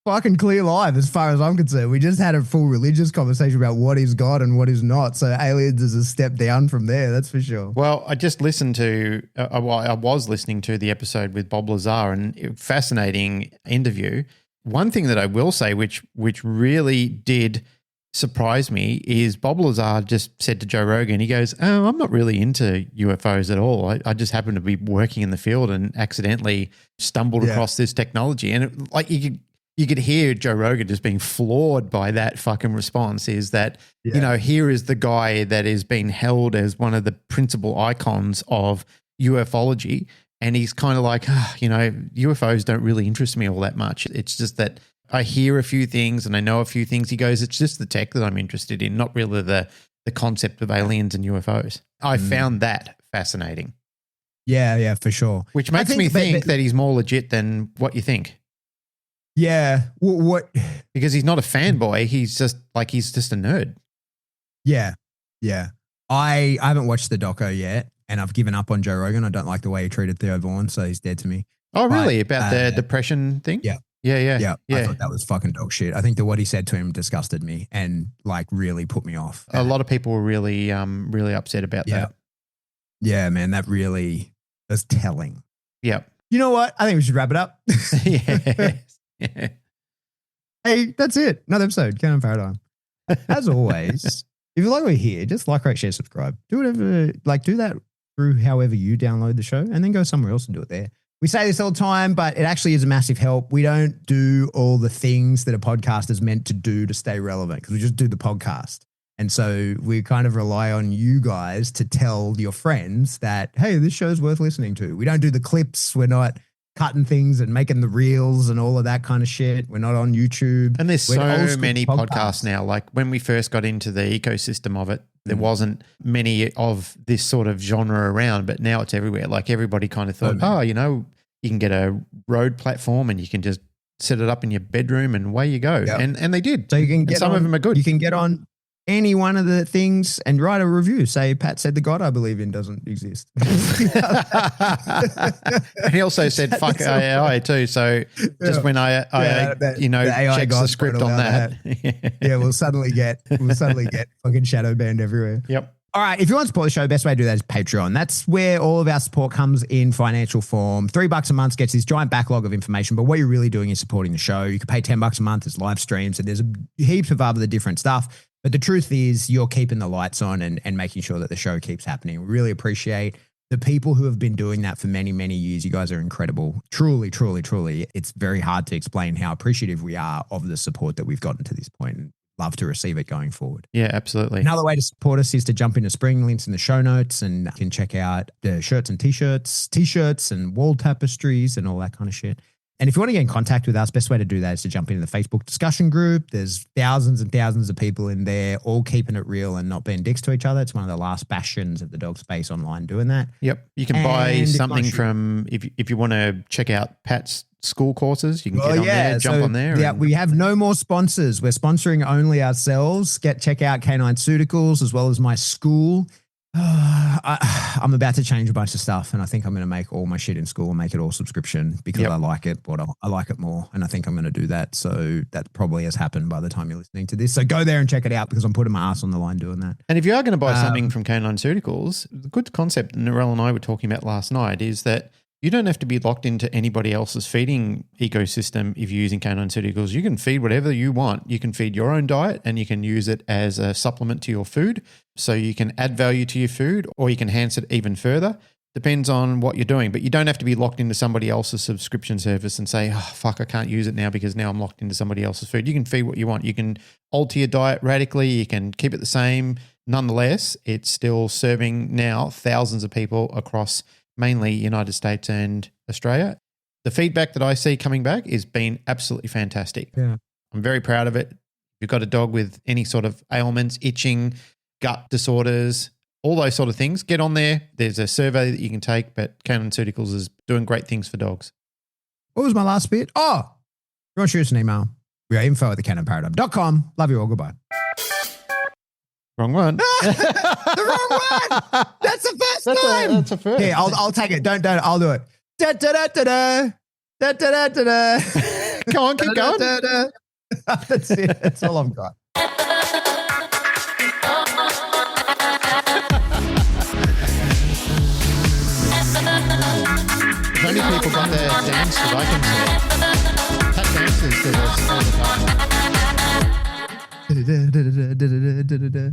fucking clear live as far as I'm concerned. We just had a full religious conversation about what is God and what is not. So aliens is a step down from there, that's for sure. Well, I just listened to, I was listening to the episode with Bob Lazar, and fascinating interview. One thing that I will say, which really did surprise me, is Bob Lazar just said to Joe Rogan, he goes, "Oh, I'm not really into UFOs at all. I just happened to be working in the field and accidentally stumbled across this technology." And you could hear Joe Rogan just being floored by that fucking response, is that, you know, here is the guy that is being held as one of the principal icons of ufology. And he's kind of like, you know, UFOs don't really interest me all that much. It's just that I hear a few things and I know a few things. He goes, it's just the tech that I'm interested in, not really the concept of aliens and UFOs. I found that fascinating. Yeah, for sure. Which makes me think that he's more legit than what you think. Yeah. What? Because he's not a fanboy. He's just a nerd. Yeah. I haven't watched the doco yet, and I've given up on Joe Rogan. I don't like the way he treated Theo Vaughn, so he's dead to me. Oh, really? About the depression thing? Yeah. I thought that was fucking dog shit. I think that what he said to him disgusted me and like really put me off. A lot of people were really upset about that. Yeah, man, that really was telling. Yeah. You know what? I think we should wrap it up. Yeah. Hey, that's it. Another episode, Canine Paradigm. As always, if you like what you hear, just like, rate, share, subscribe. Do whatever, do that through however you download the show, and then go somewhere else and do it there. We say this all the time, but it actually is a massive help. We don't do all the things that a podcast is meant to do to stay relevant, because we just do the podcast. And so we kind of rely on you guys to tell your friends that, hey, this show's worth listening to. We don't do the clips. We're not cutting things and making the reels and all of that kind of shit. We're not on YouTube. And there's so many podcasts now. Like when we first got into the ecosystem of it, there wasn't many of this sort of genre around, but now it's everywhere. Like everybody kind of thought, you know, you can get a road platform and you can just set it up in your bedroom and away you go. Yep. And they did. So you can get some of them are good. You can get on any one of the things and write a review. Say, Pat said the God I believe in doesn't exist. And he also said, fuck AI too. So just when I checks the script on that. Yeah, we'll suddenly get fucking shadow banned everywhere. Yep. All right, if you want to support the show, the best way to do that is Patreon. That's where all of our support comes in financial form. $3 a month gets this giant backlog of information, but what you're really doing is supporting the show. You can pay $10 a month, there's live streams, and there's heaps of other different stuff. But the truth is you're keeping the lights on and making sure that the show keeps happening. We really appreciate the people who have been doing that for many, many years. You guys are incredible. Truly, truly, truly. It's very hard to explain how appreciative we are of the support that we've gotten to this point, and love to receive it going forward. Yeah, absolutely. Another way to support us is to jump into Spring, links in the show notes, and you can check out the shirts and t-shirts and wall tapestries and all that kind of shit. And if you want to get in contact with us, best way to do that is to jump into the Facebook discussion group. There's thousands and thousands of people in there, all keeping it real and not being dicks to each other. It's one of the last bastions of the dog space online doing that. Yep. You can buy something from, if you want to check out Pat's school courses, you can get on there, jump on there. Yeah, we have no more sponsors. We're sponsoring only ourselves. Check out Canine Pharmaceuticals as well as my school. I'm about to change a bunch of stuff, and I think I'm going to make all my shit in school and make it all subscription because I like it, but I like it more, and I think I'm going to do that. So that probably has happened by the time you're listening to this. So go there and check it out because I'm putting my ass on the line doing that. And if you are going to buy something from Canine Surgicals, the good concept Narelle and I were talking about last night is that you don't have to be locked into anybody else's feeding ecosystem if you're using Canine Surgicals. You can feed whatever you want. You can feed your own diet and you can use it as a supplement to your food. So you can add value to your food or you can enhance it even further. Depends on what you're doing. But you don't have to be locked into somebody else's subscription service and say, oh, fuck, I can't use it now because now I'm locked into somebody else's food. You can feed what you want. You can alter your diet radically. You can keep it the same. Nonetheless, it's still serving now thousands of people across mainly United States and Australia. The feedback that I see coming back is been absolutely fantastic. Yeah. I'm very proud of it. If you've got a dog with any sort of ailments, itching, gut disorders, all those sort of things, get on there. There's a survey that you can take, but Canine Surgicals is doing great things for dogs. What was my last bit? Oh, you want to shoot us an email? We are info@thecanineparadigm.com. Love you all. Goodbye. Wrong one. The wrong one. That's the first time. That's a first. Yeah, I'll take it. Don't. I'll do it. Da da da da da da da da da. Come on, keep going. That's it. That's all I've got. If only people got their dance that I can see. Pat dances to this all the time. Da da da da da da da da da.